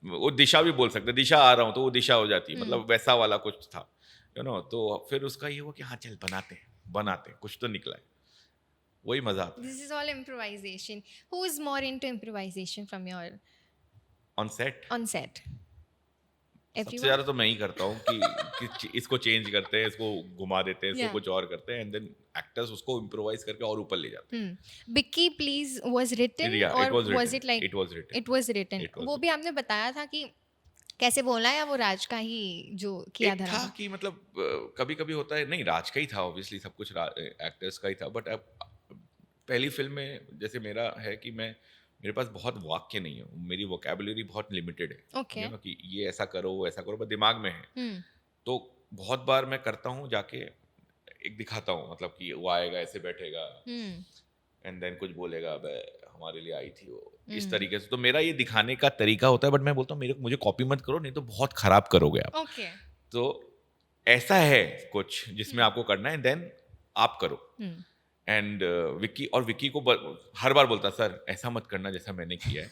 वो दिशा भी बोल सकते, दिशा आ रहा हूँ तो वो दिशा हो जाती है, मतलब वैसा वाला कुछ था, तो फिर उसका ये हुआ कि हाँ चल बनाते हैं, कुछ तो निकला है, वही मजा आता है This is all improvisation. Who is more into improvisation from your on set. on set? सबसे Everyone? ज्यादा तो मैं ही करता हूँ कि इसको चेंज करते हैं, इसको घुमा देते हैं, इसको Yeah. कुछ और करते हैं, एंड देन एक्टर्स उसको इम्प्रोवाइज करके और ऊपर ले जाते बिक्की प्लीज was written हैं। या or it was was written, it like it was written, it was written? It was वो भी आपने बताया था कि कैसे बोलना है, या वो राज का ही जो किया एक धरा था था? कि मतलब कभी कभी होता है, नहीं राज का ही था ऑब्वियसली, सब कुछ एक्टर्स का ही था, बट अब पहली फिल्म में जैसे मेरा है कि मैं, मेरे पास बहुत वाक्य नहीं है, मेरी वोकेबुलरी बहुत लिमिटेड है, Okay. कि ये ऐसा करो वो ऐसा करो, बस दिमाग में है। हम्म तो बहुत बार मैं करता हूँ जाके, एक दिखाता हूँ, मतलब कि वो आएगा ऐसे बैठेगा एंड देन कुछ बोलेगा, अबे हमारे लिए आई थी वो, इस तरीके से। तो मेरा ये दिखाने का तरीका होता है, बट मैं बोलता हूँ मेरे मुझे कॉपी मत करो, नहीं तो बहुत खराब करोगे आप। ओके। तो ऐसा है कुछ जिसमें आपको करना है, देन आप करो। एंड विक्की को हर बार बोलता सर ऐसा मत करना जैसा मैंने किया है।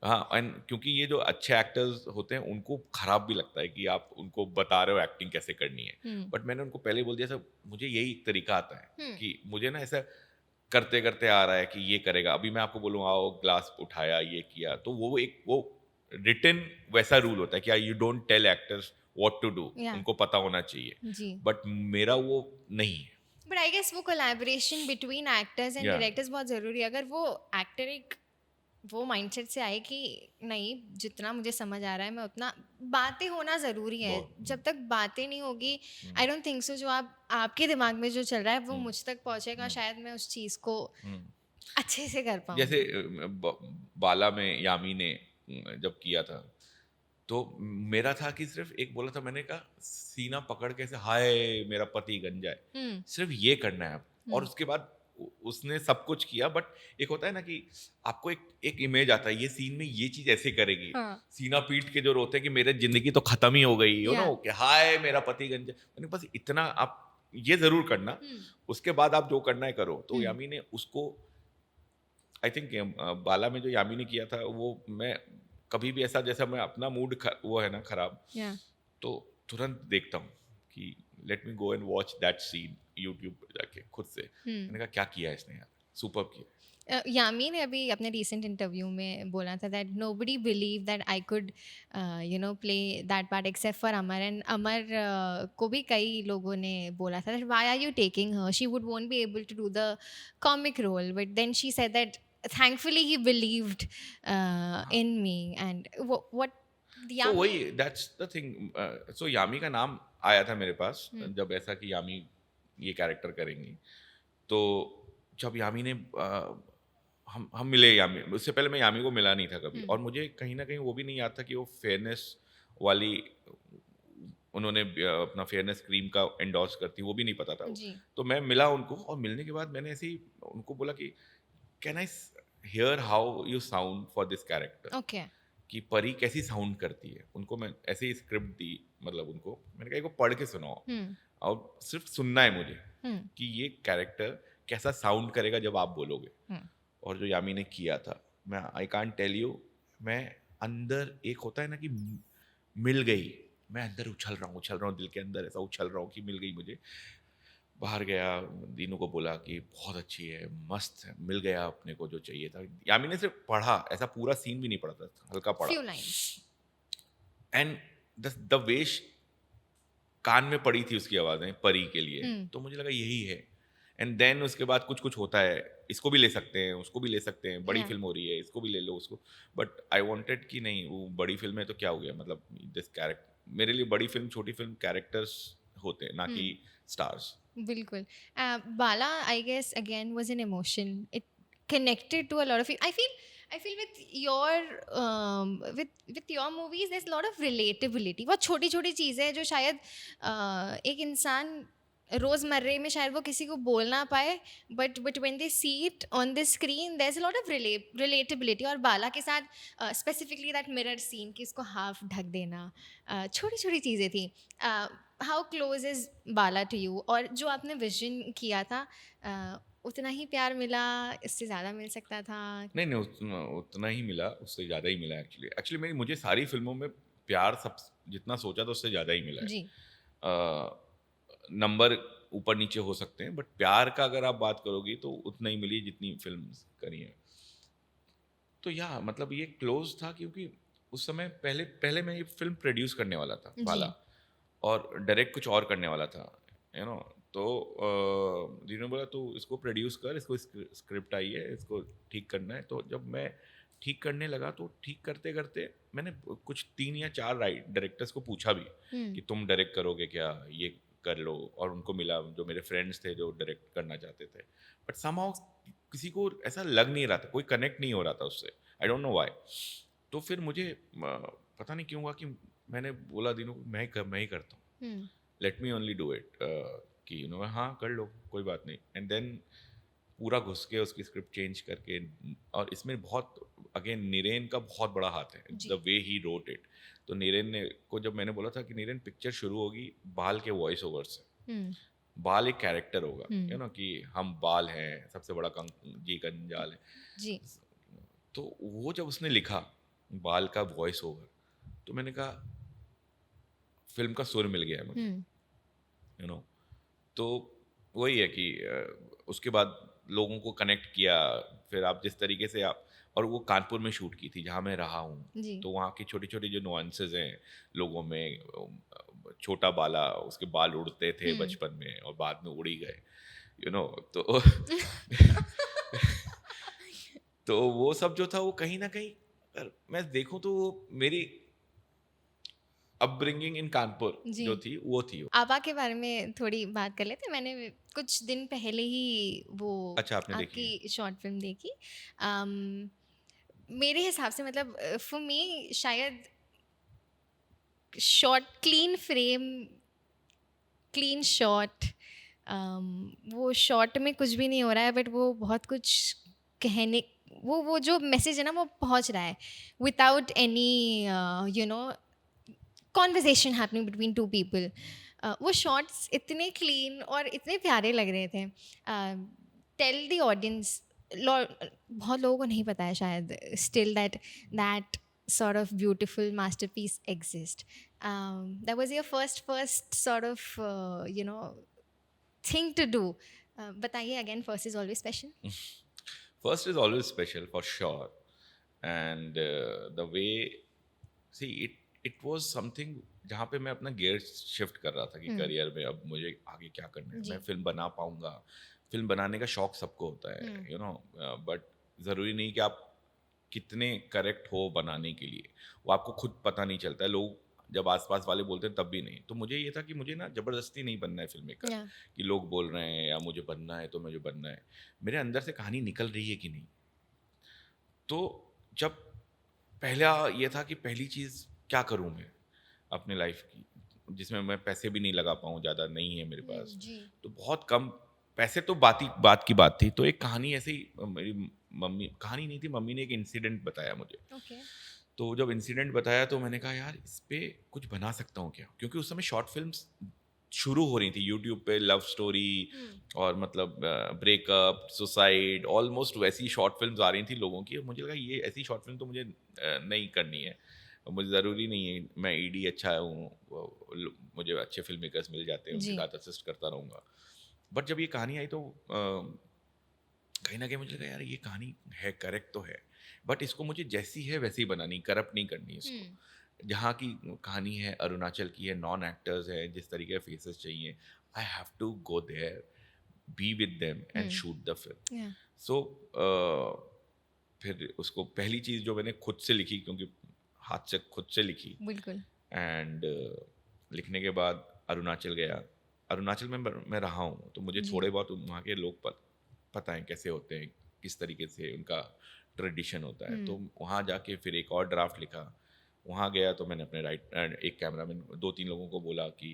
हाँ, एंड क्योंकि ये जो अच्छे एक्टर्स होते हैं उनको खराब भी लगता है कि आप उनको बता रहे हो एक्टिंग कैसे करनी है, बट मैंने उनको पहले बोल दिया सर मुझे यही एक तरीका आता है कि मुझे ना ऐसा करते करते आ रहा है कि ये करेगा, अभी मैं आपको बोलूँ आओ ग्लास उठाया ये किया, तो वो रिटन वैसा रूल होता है कि you don't tell actors what to do, Yeah. उनको पता होना चाहिए, जी। बट मेरा वो नहीं है। बट आई गेस वो collaboration between actors and Yeah. Directors बहुत ज़रूरी है। अगर वो एक्टर एक वो माइंडसेट से आए कि नहीं, जितना मुझे समझ आ रहा है मैं उतना, बातें होना ज़रूरी है। बहुत। जब तक बातें नहीं होगी, आई डोंट थिंक सो, जो आपके दिमाग में जो चल रहा है वो मुझ तक पहुँचेगा, शायद मैं उस चीज़ को अच्छे से कर पाऊँ। जैसे बाला में यामी ने जब किया था, तो मेरा था कि सिर्फ एक बोला था मैंने, कहा सीना पकड़ के ऐसे हाय मेरा पति गंजा है, सिर्फ ये करना है आपको, और उसके बाद उसने सब कुछ किया। बट एक होता है ना कि आपको एक इमेज आता है ये सीन में ये चीज ऐसे करेगी, हाँ। सीना पीट के जो रोते हैं कि मेरे जिंदगी तो खत्म ही हो गई, यू नो, Yeah. कि हाय मेरा पति गंजा। मैंने बस इतना आप ये जरूर करना, उसके बाद आप जो करना है करो। तो यामी ने उसको, आई थिंक बाला में जो यामी ने किया था वो, मैं कभी भी ऐसा, जैसा मैं अपना मूड वो है ना खराब, Yeah. तो तुरंत देखता हूँ कि let me go and watch that scene YouTube पे जाके खुद से। मैंने कहा क्या किया है इसने यार, सुपर किया। यामी ने अभी अपने रिसेंट इंटरव्यू में बोला था that nobody believe that I could play that part except for Amar, and Amar को भी कई लोगों ने बोला था that why are you taking her, she would won't be able to do the comic role, but then she said that thankfully he believed in me, and what तो Yami. वही दैट्स द थिंग। सो यामी का नाम आया था मेरे पास जब ऐसा कि यामी ये कैरेक्टर करेंगी, तो जब यामी ने हम मिले यामी, उससे पहले मैं यामी को मिला नहीं था कभी, और मुझे कहीं ना कहीं वो भी नहीं याद था कि वो फेयरनेस वाली, उन्होंने अपना फेयरनेस क्रीम का एंडोर्स करती, वो भी नहीं पता था। जी. तो मैं मिला उनको, और मिलने के बाद मैंने ऐसे ही उनको बोला कि can I hear how you sound for this character, Okay. कि परी कैसी साउंड करती है। उनको मैं ऐसे ही स्क्रिप्ट दी, मतलब उनको मैंने कहा एक पढ़ के सुनाओ, और सिर्फ सुनना है मुझे कि ये कैरेक्टर कैसा साउंड करेगा जब आप बोलोगे। और जो यामी ने किया था, मैं आई कांट टेल यू, मैं अंदर एक होता है ना कि मिल गई, मैं अंदर उछल रहा हूँ दिल के अंदर ऐसा उछल रहा हूँ कि मिल गई मुझे। बाहर गया, दीनू को बोला कि बहुत अच्छी है, मस्त है, मिल गया अपने को जो चाहिए था। यामी ने सिर्फ पढ़ा, ऐसा पूरा सीन भी नहीं पढ़ा था, हल्का पढ़ा, Few lines. And the way कान में पड़ी थी उसकी आवाज़ें परी के लिए, तो मुझे लगा यही है। एंड देन उसके बाद कुछ कुछ होता है, इसको भी ले सकते हैं, उसको भी ले सकते हैं, बड़ी Yeah. फिल्म हो रही है, इसको भी ले लो उसको। बट आई वांटेड कि नहीं, वो बड़ी फिल्म है तो क्या हो गया, मतलब दिस कैरेक्टर, मेरे लिए बड़ी फिल्म छोटी फिल्म कैरेक्टर्स होते हैं, ना कि स्टार्स। बिल्कुल. Bala, I guess, again, was an emotion. It connected to a lot of you. I feel I feel with your movies there's a lot of relatability. बहुत छोटी छोटी चीज़ें हैं जो शायद एक इंसान रोज़मर्रे में शायद वो किसी को बोल ना पाए, but when they see it on the screen there's a lot of relatability. और बाला के साथ specifically that mirror scene कि इसको हाफ ढक देना, छोटी छोटी चीज़ें थी. How close is Bala to you? और जो आपने विजन किया था उतना ही प्यार मिला, इससे ज़्यादा मिल सकता था? नहीं नहीं उतना ही मिला, उससे ज़्यादा ही मिला एक्चुअली मेरी मुझे सारी फिल्मों में प्यार सब जितना सोचा था उससे ज़्यादा ही मिला है. जी. नंबर ऊपर नीचे हो सकते हैं बट प्यार का अगर आप बात करोगी तो उतना ही मिली जितनी फिल्म करी है. तो या मतलब ये क्लोज था क्योंकि उस समय पहले मैं ये फिल्म प्रोड्यूस करने वाला था बाला, और डायरेक्ट कुछ और करने वाला था तो दीनू बोला तो इसको प्रोड्यूस कर, इसको स्क्रिप्ट आई है, इसको ठीक करना है. तो जब मैं ठीक करने लगा तो ठीक करते करते मैंने कुछ 3 या 4 डायरेक्टर्स को पूछा भी कि तुम डायरेक्ट करोगे क्या, ये कर लो. और उनको मिला जो मेरे फ्रेंड्स थे जो डायरेक्ट करना चाहते थे, बट समहाउ किसी को ऐसा लग नहीं रहा था, कोई कनेक्ट नहीं हो रहा था उससे. आई डोंट नो व्हाई. तो फिर मुझे पता नहीं क्यों हुआ कि मैंने बोला दीनू मैं ही करता हूँ, let me only do it, कि हाँ कर लो कोई बात नहीं. एंड देन पूरा घुस के उसकी स्क्रिप्ट चेंज करके, और इसमें बहुत अगेन नीरेन का बहुत बड़ा हाथ है, the way he wrote it. तो नीरेन ने को जब मैंने बोला था कि नीरेन पिक्चर शुरू होगी बाल के वॉइस ओवर से, बाल एक कैरेक्टर होगा कि हम बाल हैं, सबसे बड़ा जी कंजाल है जी. तो वो जब उसने लिखा बाल का वॉइस ओवर तो मैंने कहा फिल्म का सुर मिल गया मुझे. तो वही है कि उसके बाद लोगों को कनेक्ट किया. फिर आप जिस तरीके से आप, और वो कानपुर में शूट की थी जहाँ मैं रहा हूँ, तो वहाँ की छोटी छोटी जो नुआंसेस हैं लोगों में, छोटा बाला उसके बाल उड़ते थे बचपन में और बाद में उड़ ही गए तो तो वो सब जो था वो कहीं ना कहीं अगर मैं देखूं तो वो मेरी अपब्रिंगिंग इन कानपुर जो थी वो थी. आबा के बारे में थोड़ी बात कर लेते. मैंने कुछ दिन पहले ही वो आपकी शॉर्ट फिल्म देखी. मेरे हिसाब से मतलब फॉर मी शायद short clean frame, clean shot, वो शॉट में कुछ भी नहीं हो रहा है बट वो बहुत कुछ कहने, वो जो मैसेज है ना वो पहुंच रहा है without any conversation happening between two people. वो शॉट्स इतने क्लीन और इतने प्यारे लग रहे थे. टेल द ऑडियंस, बहुत लोगों को नहीं पता है शायद still that sort of beautiful masterpiece exist. That was your first sort of thing to do. बताइए again, first is always special. First is always special for sure, and the way, see it was something जहाँ पे मैं अपना गियर शिफ्ट कर रहा था कि करियर में अब मुझे आगे क्या करना है, मैं फिल्म बना पाऊंगा. फिल्म बनाने का शौक सबको होता है बट ज़रूरी नहीं कि आप कितने करेक्ट हो बनाने के लिए, वो आपको खुद पता नहीं चलता है. लोग जब आसपास वाले बोलते हैं तब भी नहीं. तो मुझे ये था कि मुझे ना ज़बरदस्ती नहीं बनना है फिल्म मेकर, कि लोग बोल रहे हैं या मुझे बनना है तो मुझे बनना है. मेरे अंदर से कहानी निकल रही है कि नहीं. तो जब पहला ये था कि पहली चीज़ क्या करूँ मैं अपने लाइफ की जिसमें मैं पैसे भी नहीं लगा पाऊँ, ज़्यादा नहीं है मेरे पास, तो बहुत कम पैसे तो बात की बात थी. तो एक कहानी ऐसे ही मेरी मम्मी, कहानी नहीं थी, मम्मी ने एक इंसिडेंट बताया मुझे. तो जब इंसिडेंट बताया तो मैंने कहा यार इस पे कुछ बना सकता हूँ क्या, क्योंकि उस समय शॉर्ट फिल्म्स शुरू हो रही थी यूट्यूब पे, लव स्टोरी और मतलब ब्रेकअप, सुसाइड, ऑलमोस्ट वैसी शॉर्ट फिल्म्स आ रही थी लोगों की. मुझे लगा ये ऐसी शॉर्ट फिल्म तो मुझे नहीं करनी है, मुझे ज़रूरी नहीं है, मैं ईडी अच्छा हूँ, मुझे अच्छे फिल्म मेकर्स मिल जाते हैं, उनके साथ असिस्ट करता रहूँगा. बट जब ये कहानी आई तो कहीं ना कहीं मुझे लगा यार ये कहानी है, करेक्ट तो है, बट इसको मुझे जैसी है वैसी बनानी, करप्ट नहीं करनी इसको. जहाँ की कहानी है अरुणाचल की है, नॉन एक्टर्स है, जिस तरीके के फेसेस चाहिए, I have to go there, be with them and shoot the film. So फिर उसको पहली चीज़ जो मैंने खुद से लिखी, क्योंकि हाथ से खुद से लिखी, बिल्कुल, एंड लिखने के बाद अरुणाचल गया. अरुणाचल में मैं रहा हूँ तो मुझे थोड़े बहुत वहाँ के लोग पता है कैसे होते हैं, किस तरीके से उनका ट्रेडिशन होता है। तो वहाँ जाके फिर एक और ड्राफ्ट लिखा, वहाँ गया तो मैंने अपने एक कैमरामैन 2-3 लोगों को बोला कि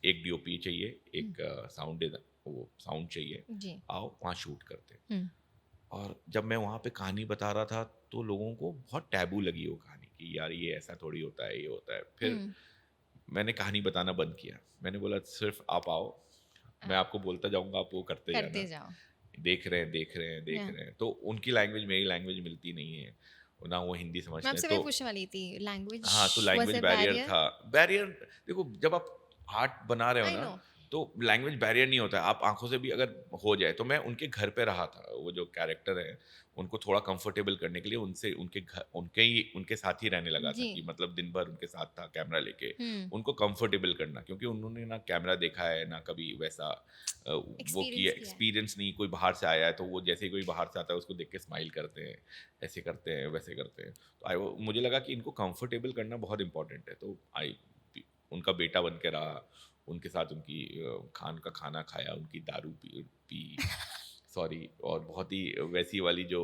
एक डीओपी चाहिए, एक साउंड चाहिए, जी। आओ वहाँ शूट करते हैं। और जब मैं वहाँ पे कहानी बता रहा था तो लोगों को बहुत टैबू लगी वो कहानी कि यार ये ऐसा थोड़ी होता है, ये होता है। फिर मैंने कहानी बताना बंद किया, मैंने बोला सिर्फ आप आओ, मैं आपको बोलता जाऊंगा, आप वो करते करते जाना, जाओ। देख रहे हैं देख रहे हैं देख Yeah. रहे हैं। तो उनकी लैंग्वेज मेरी लैंग्वेज मिलती नहीं है, ना वो हिंदी मैं समझते हैं। आपसे तो वही पूछने वाली थी, लैंग्वेज हाँ, तो was language a barrier barrier? था। बैरियर, देखो जब आप आर्ट बना रहे हो आई ना, नो। तो लैंग्वेज बैरियर नहीं होता है। आप आंखों से भी अगर हो जाए, तो मैं उनके घर पे रहा था, वो जो कैरेक्टर है उनको थोड़ा कंफर्टेबल करने के लिए उनसे उनके साथ ही रहने लगा था, जी। कि मतलब दिन भर उनके साथ था कैमरा लेके, हम्म। उनको कंफर्टेबल करना, क्योंकि उन्होंने ना कैमरा देखा है ना कभी वैसा वो किया एक्सपीरियंस किया है। एक्सपीरियंस नहीं। कोई बाहर से आया है तो वो जैसे ही कोई बाहर से आता है उसको देख के स्माइल करते हैं, ऐसे करते हैं वैसे करते हैं। तो मुझे लगा कि इनको कंफर्टेबल करना बहुत इंपॉर्टेंट है। तो उनका बेटा बन के रहा, उनके साथ उनकी खान का खाना खाया, उनकी दारू पी सॉरी, और बहुत ही वैसी वाली जो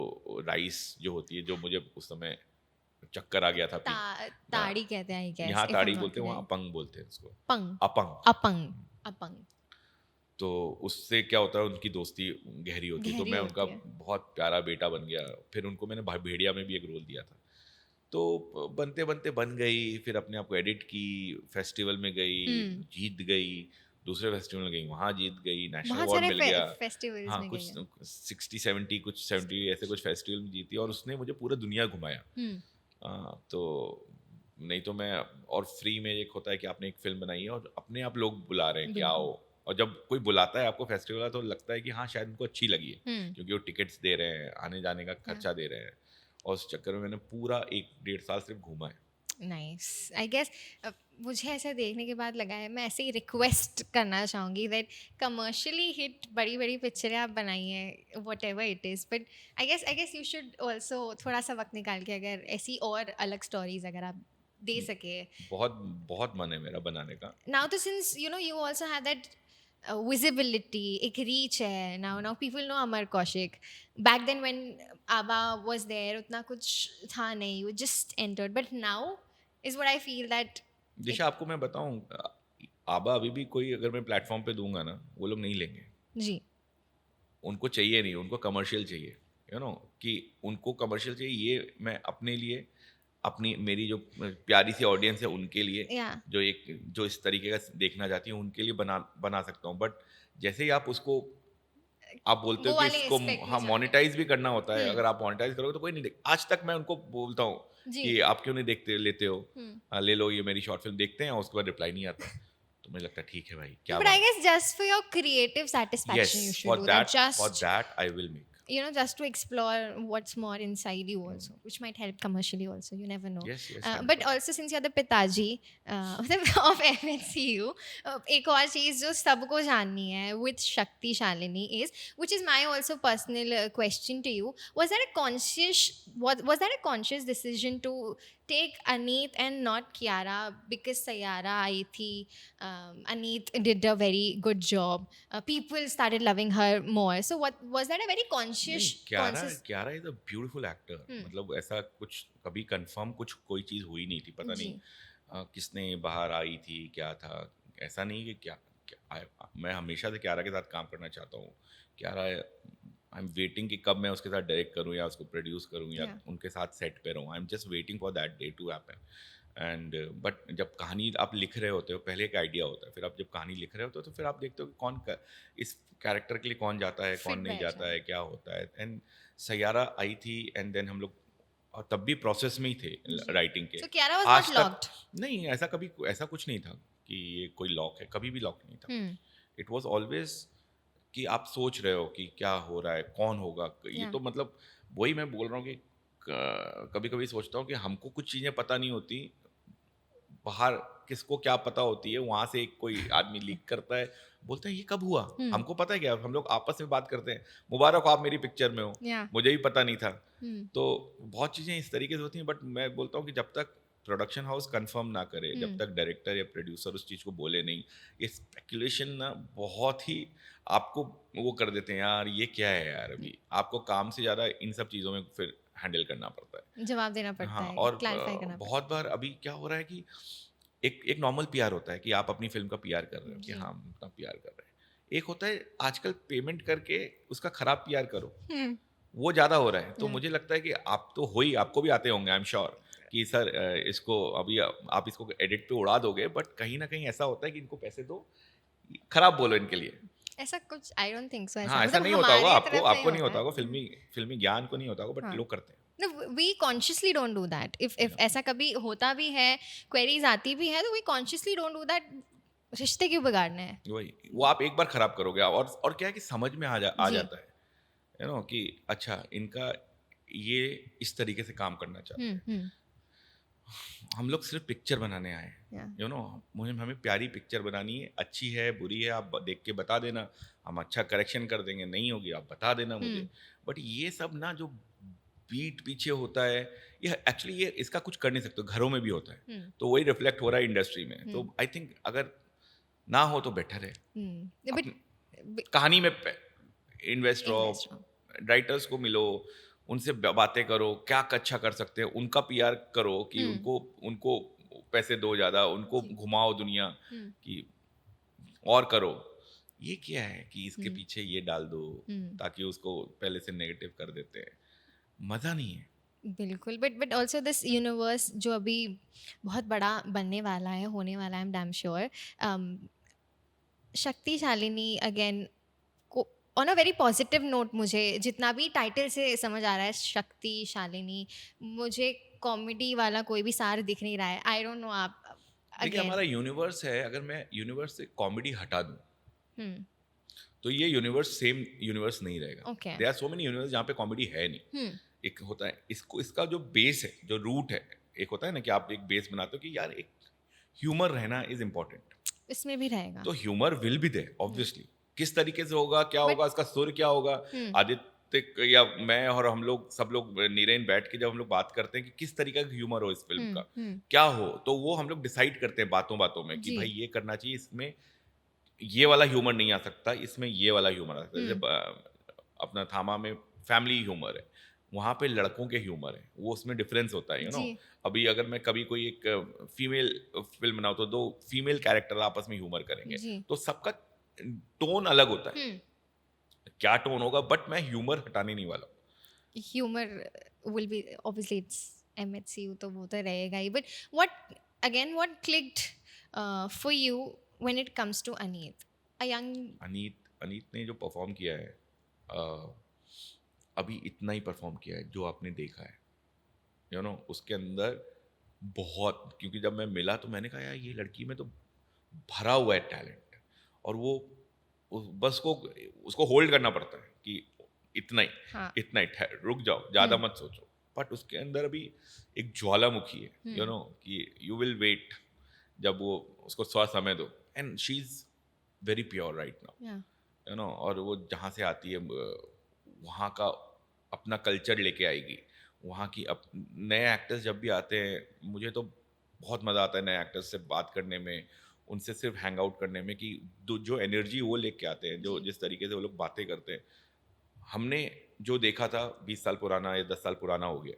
राइस जो होती है, जो मुझे उस समय चक्कर आ गया था पी। ताड़ी कहते हैं, आई गेस, यहाँ इफ आई ताड़ी एम नॉट बोलते हैं, वहाँ राइट। अपंग बोलते हैं उसको। पंग। अपंग। अपंग। अपंग। तो उससे क्या होता है, उनकी दोस्ती गहरी होती है। तो गहरी मैं उनका होती है। बहुत प्यारा बेटा बन गया। फिर उनको मैंने भेड़िया में भी एक रोल दिया था। तो बनते बनते बन गई, फिर अपने आप को एडिट की, फेस्टिवल में गई, जीत गई, दूसरे फेस्टिवल में गई, वहाँ जीत गई, नेशनल बहुत अवार्ड सारे मिल गया। फेस्टिवल्स हाँ, में कुछ गई है। 60-70, कुछ 70 ऐसे कुछ फेस्टिवल में जीती, और उसने मुझे पूरा दुनिया घुमाया। तो नहीं तो मैं, और फ्री में एक होता है कि आपने एक फिल्म बनाई है और अपने आप लोग बुला रहे हैं कि बिल्कुल। आओ। और जब कोई बुलाता है आपको फेस्टिवल, तो लगता है कि हाँ शायद उनको अच्छी लगी है, क्योंकि वो टिकट्स दे रहे हैं, आने जाने का खर्चा दे रहे हैं। और उस चक्कर में मैंने पूरा 1-1.5 साल सिर्फ घूमा है। नाइस। आई गेस मुझे ऐसा देखने के बाद लगा है, मैं ऐसे ही रिक्वेस्ट करना चाहूँगी दैट कमर्शियली हिट बड़ी बड़ी पिक्चरें आप बनाइए, whatever it is, but I guess you should also थोड़ा सा वक्त निकाल के अगर ऐसी और अलग स्टोरीज अगर आप दे सके। बहुत बहुत मन है मेरा बनाने का। Now तो since you also have that visibility, एक reach है, now people know Amar Kaushik. Back then when ABBA was there उतना कुछ था नहीं, you just entered, but now is what I feel that दिशा, आपको मैं बताऊं, आबा अभी भी कोई अगर मैं प्लेटफॉर्म पे दूंगा ना, वो लोग नहीं लेंगे। जी। उनको चाहिए नहीं, उनको कमर्शियल चाहिए, कि उनको कमर्शियल चाहिए। ये मैं अपने लिए, अपनी मेरी जो प्यारी सी ऑडियंस है उनके लिए, Yeah. जो इस तरीके का देखना चाहती हूँ, उनके लिए बना सकता हूँ। बट जैसे ही आप उसको, आप बोलते हो वो कि वाले इसको aspect में हाँ जाते मोनेटाइज भी करना होता है, हम्म। अगर आप मोनेटाइज करोगे तो कोई नहीं देख। आज तक मैं उनको बोलता हूँ जी। कि आप क्यों नहीं देखते, लेते हो, हाँ, ले लो, ये मेरी शॉर्ट फिल्म देखते हैं, और उसके बाद रिप्लाई नहीं आता। तो मुझे लगता है ठीक है भाई, क्या But I बात। guess just for your creative satisfaction you yes, should do that, for just that I will make. just to explore what's more inside you also, which might help commercially also, you never know. Yes yes, But also since you're the पिताजी of MHCU, एक और चीज़ जो सबको जाननी है with Shakti Shalini is, which is my also personal question to you, was that a conscious decision to take Aneet and not Kiara, because Sayara आई थी, Aneet did a very good job, people started loving her more, so what was that a very conscious conscious Kiara is a beautiful actor. मतलब ऐसा कुछ कभी कंफर्म कोई चीज़ हुई नहीं थी, पता नहीं जी। किसने बाहर आई थी, क्या था। ऐसा नहीं कि मैं हमेशा से क्यारा के साथ काम करना चाहता हूँ। क्यारा, आई एम वेटिंग कि कब मैं उसके साथ डायरेक्ट करूँ या उसको प्रोड्यूस करूँ या Yeah. उनके साथ सेट पे रहूँ। I am just waiting for that day to happen. And but जब कहानी आप लिख रहे होते हो, पहले एक आइडिया होता है, फिर आप जब कहानी लिख रहे होते हो तो फिर आप देखते हो कि इस कैरेक्टर के लिए कौन जाता है, कौन Fit नहीं बैठ जाता जाए। है, क्या होता है। एंड सैयारा आई थी, एंड देन हम लोग, और तब भी प्रोसेस में ही थे राइटिंग के। So Kiara was आज not तक locked. नहीं, ऐसा कुछ नहीं था कि ये कोई लॉक है, कभी भी लॉक नहीं था। Hmm. इट वॉज ऑलवेज कि आप सोच रहे हो कि क्या हो रहा है, कौन होगा ये। Yeah. तो मतलब वही मैं बोल रहा हूँ कि कभी कभी सोचता हूँ कि हमको कुछ चीज़ें पता नहीं होती, बाहर किसको क्या पता होती है। वहां से एक कोई आदमी लीक करता है, बोलते हैं ये कब हुआ, हमको पता है क्या। हम लोग आपस में बात करते हैं, मुबारक हो आप मेरी पिक्चर में हो, Yeah. मुझे भी पता नहीं था। Hmm. तो बहुत चीज़ें इस तरीके से होती हैं। बट मैं बोलता हूँ कि जब तक प्रोडक्शन हाउस कंफर्म ना करे, जब तक डायरेक्टर या प्रोड्यूसर उस चीज़ को बोले नहीं, ये स्पेकुलेशन ना बहुत ही आपको वो कर देते हैं, यार ये क्या है यार। अभी आपको काम से ज़्यादा इन सब चीज़ों में फिर हैंडल करना पड़ता है। जवाब देना पड़ता हाँ, है, और क्लैरिफाई करना पड़ता बहुत बार अभी क्या हो रहा है कि एक नॉर्मल पीआर होता है कि आप अपनी फिल्म का पीआर कर रहे हो कि जी। हाँ हम अपना पीआर कर रहे हैं। एक होता है आजकल पेमेंट करके उसका खराब पीआर करो, है। वो ज़्यादा हो रहा है। तो Yeah. मुझे लगता है कि आप तो हो ही, आपको भी आते होंगे आई एम श्योर कि सर इसको अभी आप इसको एडिट पे उड़ा दोगे, बट कहीं ना कहीं ऐसा होता है कि इनको पैसे दो, खराब बोलो इनके लिए। ऐसा कुछ आई डोंट थिंक सो, ऐसा हाँ, ऐसा मतलब नहीं होता होगा, हमारे आपको तरफ नहीं आपको नहीं होता होता है। होगा, फिल्मी ज्ञान को नहीं होता होगा, बट हाँ। लोग करते हैं। No, we consciously don't do that. If Yeah. ऐसा कभी होता भी है, queries आती भी है, तो we consciously don't do that. रिश्ते क्यों बिगाड़ने हैं? वही, वो आप एक बार खराब करोगे, और क्या है कि समझ में आ जी। जाता है कि अच्छा इनका ये इस तरीके से काम करना चाहते हैं। हम्म। हम लोग सिर्फ पिक्चर बनाने आए हैं, Yeah. मुझे हमें प्यारी पिक्चर बनानी है, अच्छी है बुरी है आप देख के बता देना, हम अच्छा करेक्शन कर देंगे, नहीं होगी आप बता देना मुझे। बट ये सब ना जो बीट पीछे होता है, ये एक्चुअली ये इसका कुछ कर नहीं सकते, घरों में भी होता है, तो वही रिफ्लेक्ट हो रहा है इंडस्ट्री में। तो आई थिंक अगर ना हो तो बेटर है, But कहानी में इन्वेस्ट invest हो, हो। राइटर्स को मिलो, उनसे बातें करो, क्या अच्छा कर सकते हैं, उनका पीआर करो कि उनको उनको पैसे दो ज़्यादा, उनको घुमाओ दुनिया कि और करो। ये क्या है कि इसके पीछे ये डाल दो ताकि उसको पहले से नेगेटिव कर देते हैं, मज़ा नहीं है। बिल्कुल, बट ऑल्सो दिस यूनिवर्स जो अभी बहुत बड़ा बनने वाला है, होने वाला है, I am damn sure. Shaktishalini again को on a very positive note, मुझे जितना भी टाइटल से समझ आ रहा है शक्तिशालिनी, मुझे कॉमेडी वाला कोई भी सार दिख नहीं रहा है। आई डोंट नो आप देखिए अगेन। हमारा यूनिवर्स है, अगर मैं यूनिवर्स से कॉमेडी हटा दूं हम्म। तो ये यूनिवर्स सेम यूनिवर्स नहीं रहेगा। Okay. There are so many universe जहाँ पे कॉमेडी है नहीं। एक होता है इसका जो बेस है, जो रूट है, एक होता है ना कि आप एक बेस बनाते हो कि यार एक ह्यूमर रहना इज इम्पोर्टेंट, इसमें भी रहेगा। तो humour will be there obviously. किस तरीके से होगा, क्या But- होगा, इसका सुर क्या होगा, आदित्य या मैं और हम लोग सब लोग नीरेन बैठ के जब हम लोग बात करते हैं कि किस तरीके का ह्यूमर हो इस फिल्म का, क्या हो, तो वो हम लोग डिसाइड करते हैं बातों बातों में कि जी। भाई ये करना चाहिए, इसमें ये वाला ह्यूमर नहीं आ सकता, इसमें ये वाला ह्यूमर आ सकता है। जैसे अपना थामा में फैमिली ह्यूमर है, वहाँ पे लड़कों के ह्यूमर है, वो उसमें डिफरेंस होता है जी। अभी अगर मैं कभी कोई एक फीमेल फिल्म बनाऊँ तो दो फीमेल कैरेक्टर आपस में ह्यूमर करेंगे, जी। तो सबका टोन अलग होता है। क्या टोन होगा, बट मैं ह्यूमर हटाने नहीं वाला। Humour will be obviously, it's MHCU, तो वो तो रहेगा ही। But what clicked for you when it comes to Aneet, a young Aneet ने जो परफॉर्म किया है, अभी इतना ही परफॉर्म किया है जो आपने देखा है, उसके अंदर बहुत, क्योंकि जब मैं मिला तो मैंने कहा यार ये लड़की में तो भरा हुआ है टैलेंट, और वो बस को उसको होल्ड करना पड़ता है कि इतना ही, हाँ। इतना ही, रुक जाओ, ज़्यादा मत सोचो। बट उसके अंदर अभी एक ज्वालामुखी है, कि यू विल वेट, जब वो उसको समय दो, and she is very pure right now, और वो जहाँ से आती है वहाँ का अपना कल्चर लेके आएगी, वहाँ की नए एक्टर्स जब भी आते हैं, मुझे तो बहुत मज़ा आता है नए एक्टर्स से बात करने में, उनसे सिर्फ हैंग आउट करने में, कि जो एनर्जी वो लेके आते हैं, जो जिस तरीके से वो लोग बातें करते हैं, हमने जो देखा था 20 साल पुराना या 10 साल पुराना हो गया,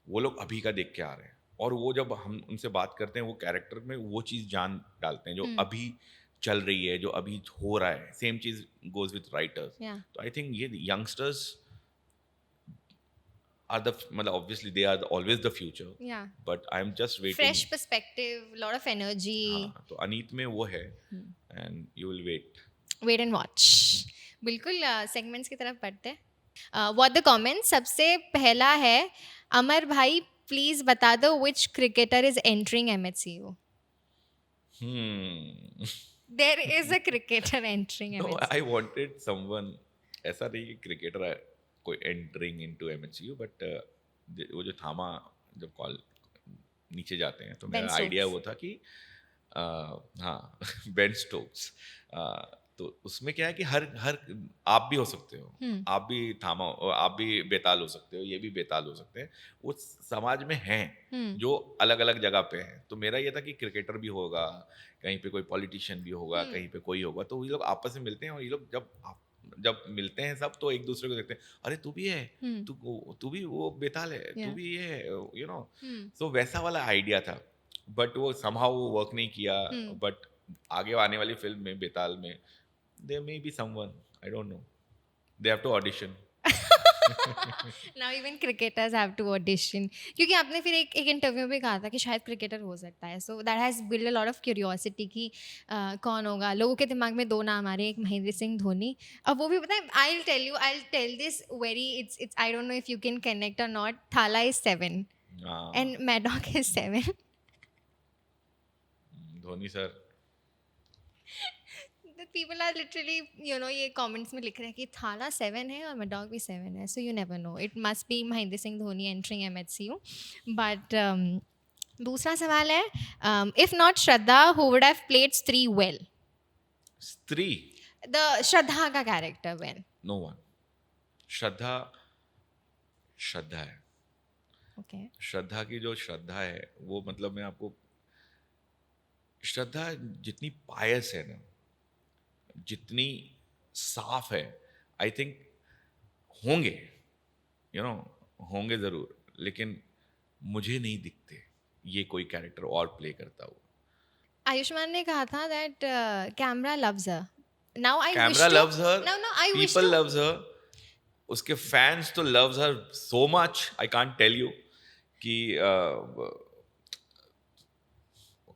वो लोग अभी का देख के आ रहे हैं, और वो जब हम उनसे बात करते हैं वो कैरेक्टर में वो चीज़ जान डालते हैं जो अभी चल रही है, जो अभी हो रहा है। Same cheese goes with writers. तो आई थिंक ये यंगस्टर्स are मतलब obviously they are always the future, but I'm just waiting. Fresh perspective, lot of energy. हाँ, तो अनीत में वो है, and you will wait and watch. बिल्कुल सेगमेंट्स की तरफ बढ़ते हैं। what the comments, सबसे पहला है अमर भाई, प्लीज बता दो which cricketer is entering MHCU. There is a cricketer entering No, MHCU. I wanted someone, ऐसा नहीं कि क्रिकेटर है कोई एंटरिंग इनटू एमएचसीयू, बट वो जो थामा जब कॉल नीचे जाते हैं तो मेरा आइडिया वो था कि हाँ बेन स्टोक्स, तो उसमें क्या है कि हर आप भी हो सकते हो, आप भी थामा, आप भी बेताल हो सकते हो, ये भी बेताल हो सकते हैं, वो समाज में हैं जो अलग अलग जगह पे हैं। तो मेरा ये था कि क्रिकेटर भी होगा, कहीं पे कोई पॉलिटिशियन भी होगा, कहीं पे कोई होगा, तो ये लोग आपस में मिलते हैं, और ये लोग जब जब मिलते हैं सब तो एक दूसरे को देखते हैं, अरे तू भी है, तू भी वो बेताल है, तू Yeah. भी ये है, यू नो। सो वैसा वाला आइडिया था, बट वो समहाउ वो वर्क नहीं किया। बट आगे आने वाली फिल्म में बेताल में there may be someone, I don't know, they have to audition. Now even cricketers have to audition. क्योंकि आपने फिर एक इंटरव्यू में कहा था कि शायद क्रिकेटर हो सकता है, so that has build a lot of curiosity कि कौन होगा। लोगों के दिमाग में दो नाम आ रहे हैं, एक महेंद्र सिंह धोनी, अब वो भी पता है, I tell this very, it's I don't know if you can connect और not, Thala is 7 and Maddock is 7. Dhoni sir, People are literally, you know, ये comments में लिख रहे हैं कि थाला 7 है और मैडॉग भी 7 है, so you never know, it must be Mahendra Singh Dhoni entering MHCU. But दूसरा सवाल है, if not Shraddha, who would have played Stree well? स्त्री, The Shraddha का character well. No one. Shraddha, Shraddha है। Okay. श्रद्धा की जो श्रद्धा है वो, मतलब मैं आपको, श्रद्धा जितनी पायस है ना, जितनी साफ है, आई थिंक होंगे, यू नो, होंगे जरूर, लेकिन मुझे नहीं दिखते ये कोई कैरेक्टर और प्ले करता हुआ। आयुष्मान ने कहा था that camera loves her. Now I wish camera to. Loves her, No, I wish people to. Loves her, उसके फैंस तो loves her so much, I can't tell you कि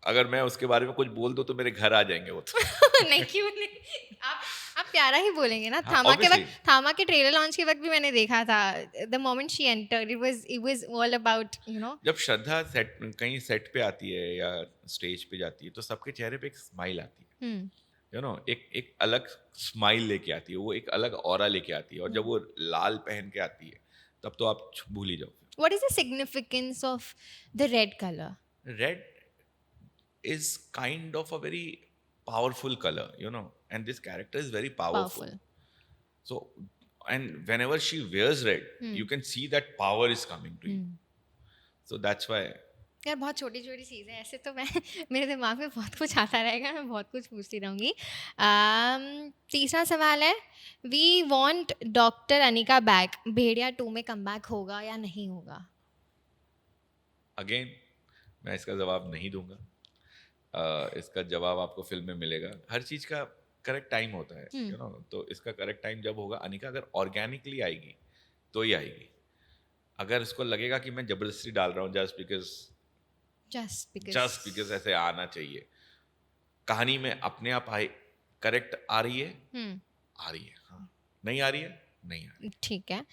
अगर मैं उसके बारे में कुछ बोल दूं तो मेरे घर आ जाएंगे वो तो। नहीं, क्यों नहीं, आप प्यारा ही बोलेंगे ना। हाँ, थामा के obviously. वक्त, थामा के ट्रेलर लॉन्च के वक्त भी मैंने देखा था, the moment she entered, it was all about, you know. जब श्रद्धा सेट, कहीं सेट पे आती है या स्टेज पे जाती है तो सबके चेहरे पे एक स्माइल आती है, यू नो, एक अलग स्माइल लेके आती है, वो एक अलग ऑरा लेके आती है, और जब वो लाल पहन के आती है तब तो आप भूल ही जाओ। What is the significance of the red colour? Red is kind of a very powerful color, you know, and this character is very powerful. So, and whenever she wears red, you can see that power is coming to you. So that's why. यार बहुत छोटी छोटी चीज़ें, ऐसे तो मैं मेरे दिमाग में बहुत कुछ आता रहेगा, मैं बहुत कुछ पूछती रहूँगी। तीसरा सवाल है, we want doctor Anika back, Bhediya 2 में कमबैक होगा या नहीं होगा? अगेन मैं इसका जवाब नहीं दूंगा, इसका जवाब आपको फिल्म में मिलेगा। हर चीज़ का करेक्ट टाइम होता है, यू नो, तो इसका करेक्ट टाइम जब होगा, अनिका अगर ऑर्गेनिकली आएगी तो ही आएगी। अगर इसको लगेगा कि मैं जबरदस्ती डाल रहा हूँ जस्ट बिकॉज ऐसे आना चाहिए, कहानी में अपने आप आए, करेक्ट आ रही है, आ रही है, हाँ, नहीं आ रही है, नहीं आ रही। ठीक है।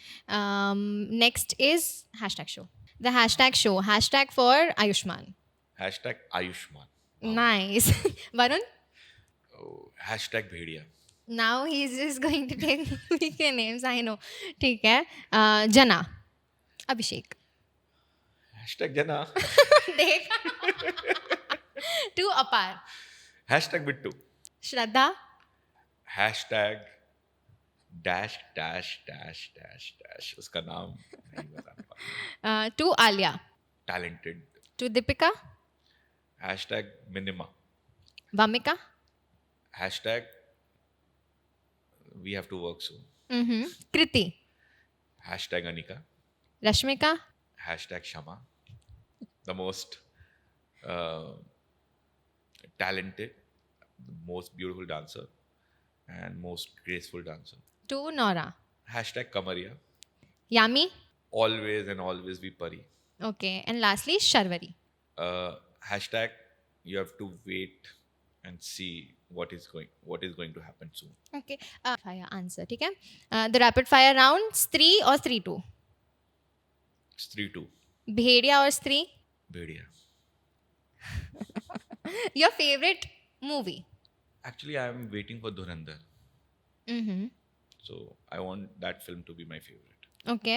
Next is hashtag show, the hashtag show, hashtag for Ayushmann, hashtag Ayushmann, nice. Varun? Hashtag Bhediya. Now he is just going to take के नेम्स, आई नो। ठीक है। जना, अभिषेक, हैशटैग जना। देख। To Apar, hashtag Bittu. Shraddha, hashtag dash dash dash dash dash, उसका नाम नहीं बता पा। To Alia, talented. To Deepika, hashtag minima. Vamika, hashtag we have to work soon. Kriti, hashtag Anika. Rashmika, hashtag Shama, the most talented, most beautiful dancer and most graceful dancer. To Nora, Hashtag Kamaria, Yami, always and always be Pari. Okay, and lastly Sharvari. Hashtag you have to wait and see what is going to happen soon. Okay, fire answer, ठीक है। द रैपिड फायर राउंड, स्त्री और स्त्री 2? Stree 2. भेड़िया और Stree? Bhediya. Your favourite movie? Actually, I am waiting for Dhurandhar. So I want that film to be my favorite. Okay,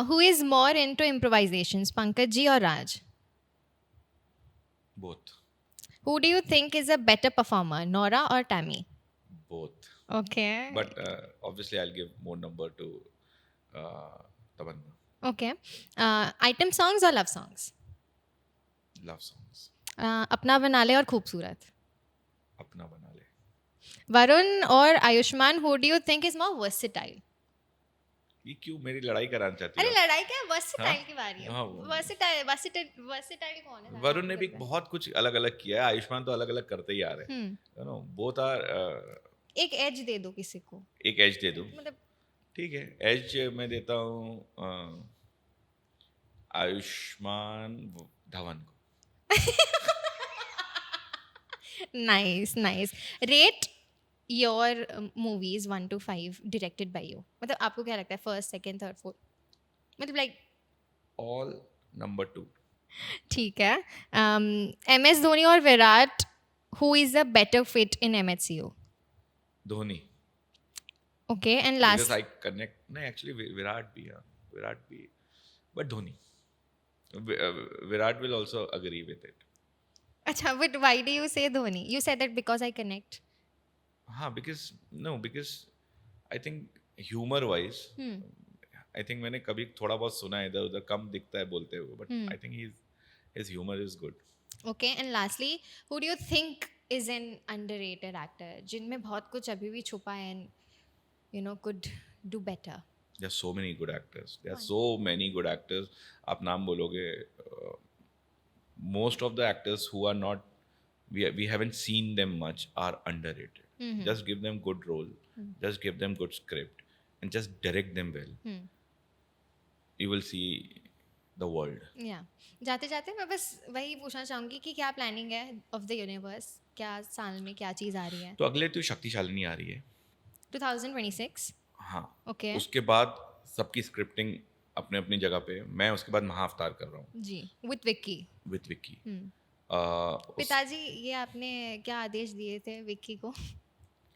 who is more into improvisations, Pankaj ji और Raj? Both. Who do you think is a better performer, Nora or Tammy? Both. Okay. But obviously, I'll give more number to Tamanna. Okay. Item songs or love songs? Love songs. अपना बना ले और खूबसूरत? अपना बना ले. वरुण और Ayushman, who do you think is more versatile? ये क्यों मेरी लड़ाई कराना चाहती अरे हो आप? लड़ाई क्या है, वर्सेटाइल हाँ? की बारी है. हाँ, वर्सेटाइल वर्सेटाइल वर्सेटाइल कौन है, वरुण ने आपको भी लगता है? बहुत कुछ अलग अलग किया है, आयुष्मान तो अलग अलग करते ही आ रहे हैं, यू नो बोथ आर। एक एज दे दो किसी को, एक एज दे दूं? मतलब. ठीक है, एज मैं देता हूँ आयुष्मान धवन को। Nice nice. Rate your movies 1 to 5 directed by you. मतलब आपको क्या लगता है, फर्स्ट, सेकंड, थर्ड, फोर्थ, मतलब लाइक. All number 2। ठीक है. एम एस धोनी और Virat, who is a better fit in M H C U? Dhoni, okay. And because last. I connect, नहीं एक्चुअली विराट भी, हाँ विराट भी, but Dhoni, Virat will also agree with it. अच्छा, but why do you say Dhoni? You said that because I connect. हाँ because, no because I think humour wise, I think मैंने कभी थोड़ा बहुत सुना है, इधर उधर कम दिखता है बोलते हुए, but I think his humour is good. Okay. And lastly, who do you think is an underrated actor, जिनमें बहुत कुछ अभी भी छुपा है and you know could do better? There are so many good actors. There are so many good actors. आप नाम बोलोगे, most of the actors who are not, we haven't seen them much, are underrated. Just give them good role, just give them good script, and just direct them well. You will see the world. या जाते जाते मैं बस वही पूछना चाहूँगी कि क्या प्लानिंग है ऑफ द यूनिवर्स, क्या साल में क्या चीज़ आ रही है? तो अगले तो शक्तिशालिनी आ रही है। 2026. हाँ, ओके. उसके बाद सबकी स्क्रिप्टिंग अपने अपनी जगह पे, मैं उसके बाद महाअवतार कर रहा हूँ जी, विथ विक्की. विथ विक्की। पिताजी, ये आपने क्या आदेश दिए थे विक्की को?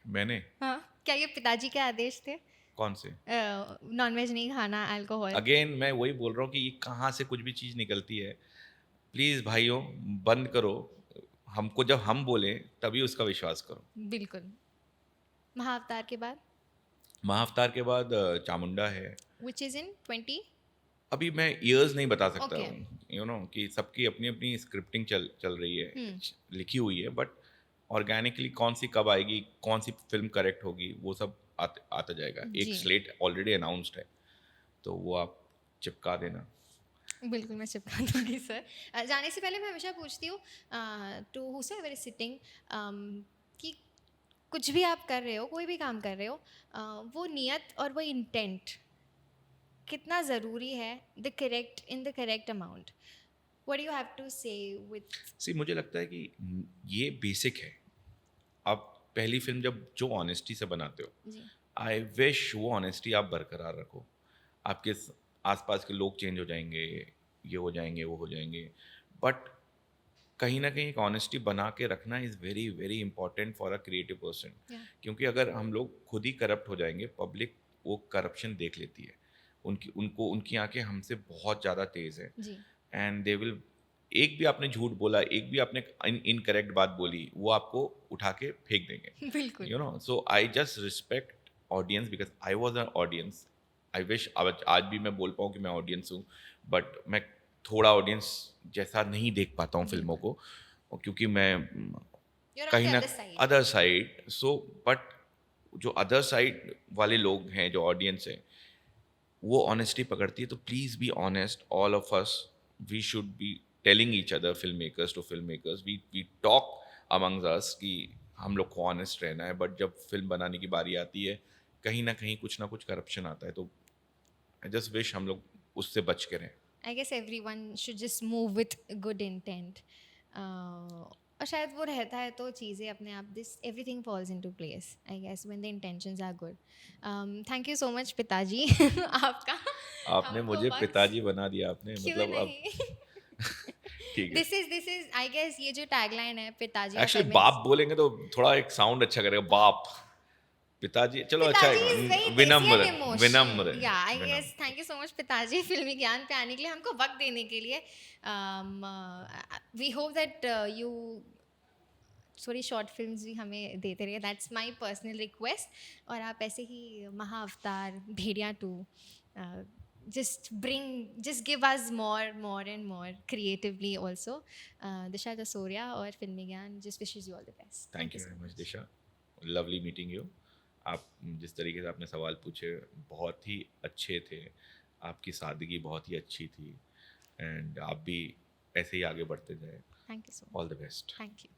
मैंने, हाँ, क्या ये पिताजी के आदेश थे? कौन से? नॉनवेज नहीं खाना, अल्कोहल. अगेन मैं वही बोल रहा हूँ कि ये कहाँ से कुछ भी चीज़ निकलती है। प्लीज़ भाइयों, बंद करो, हमको जब हम बोलें तभी उसका विश्वास करो। बिल्कुल. महाअवतार के बाद, महाअवतार के बाद चामुंडा है। Which is in 20. अभी मैं ईयर्स नहीं बता सकता Okay. हूँ, यू नो कि सबकी अपनी अपनी स्क्रिप्टिंग चल रही है, लिखी हुई है, बट ऑर्गेनिकली कौन सी कब आएगी, कौन सी फिल्म करेक्ट होगी, वो सब आता जाएगा। एक जी. स्लेट ऑलरेडी अनाउंस्ड है, तो वो आप चिपका देना। बिल्कुल, मैं चिपका दूंगी सर. जाने से पहले मैं हमेशा पूछती हूँ टू हूसोएवर इज सिटिंग कि कुछ भी आप कर रहे हो, कोई भी काम कर रहे हो, वो नियत और वो इंटेंट कितना ज़रूरी है, the correct in the correct amount. What do you have to say with? See, मुझे लगता है कि ये बेसिक है। आप पहली फिल्म जब जो ऑनेस्टी से बनाते हो, आई विश वो ऑनेस्टी आप बरकरार रखो। आपके आसपास के लोग चेंज हो जाएंगे, ये हो जाएंगे, वो हो जाएंगे, बट कहीं ना कहीं एक ऑनेस्टी बना के रखना is very very important for a creative person. क्योंकि अगर हम लोग खुद ही करप्ट हो जाएंगे, पब्लिक वो करप्शन देख लेती है, उनकी आंखें हमसे बहुत ज़्यादा तेज़ है, एंड दे विल, एक भी आपने झूठ बोला, एक भी आपने इनकरेक्ट बात बोली, वो आपको उठा के फेंक देंगे। बिल्कुल. You know, so I just respect audience because I was an audience. I wish आज भी मैं बोल पाऊँ कि मैं ऑडियंस हूँ, बट मैं थोड़ा ऑडियंस जैसा नहीं देख पाता हूँ फिल्मों को, क्योंकि मैं कहीं ना अदर साइड, सो बट जो अदर साइड वाले लोग हैं, जो ऑडियंस है, वो ऑनेस्टी पकड़ती है। तो please be honest, all of us, we should be telling each other, film makers to film makers, we talk amongst us कि हम लोग को ऑनेस्ट रहना है, बट जब फिल्म बनाने की बारी आती है, कहीं ना कुछ करप्शन आता है, तो आई जस्ट विश हम लोग उससे बच के रहें। I guess everyone should just move with good intent. और शायद वो रहता है तो चीज़ें अपने आप, this everything falls into place, I guess, when the intentions are good. Thank you so much पिताजी. आपका, आपने मुझे पिताजी बना दिया आपने, मतलब अब ठीक है। This is I guess ये जो tagline है पिताजी. एक्चुअली बाप बोलेंगे तो थोड़ा एक साउंड अच्छा करेगा, बाप, पिताजी, चलो अच्छा है, विनम्र। या I guess, thank you so much पिताजी फिल्मी ज्ञान पे आने के लिए, हमको वक्त देने के लिए. वी होप दैट यू थोड़ी शॉर्ट फिल्म्स भी हमें देते रहिए, दैट्स माय पर्सनल रिक्वेस्ट. और आप ऐसे ही महाअवतार, भेड़िया 2, just give us more and more creatively also. दिशा जसोरिया और फिल्मी ज्ञान just wishes you all the best. Thank you very much, Disha. Lovely meeting you. आप जिस तरीके से आपने सवाल पूछे बहुत ही अच्छे थे, आपकी सादगी बहुत ही अच्छी थी, एंड आप भी ऐसे ही आगे बढ़ते जाए। Thank you so all much. The best. Thank you.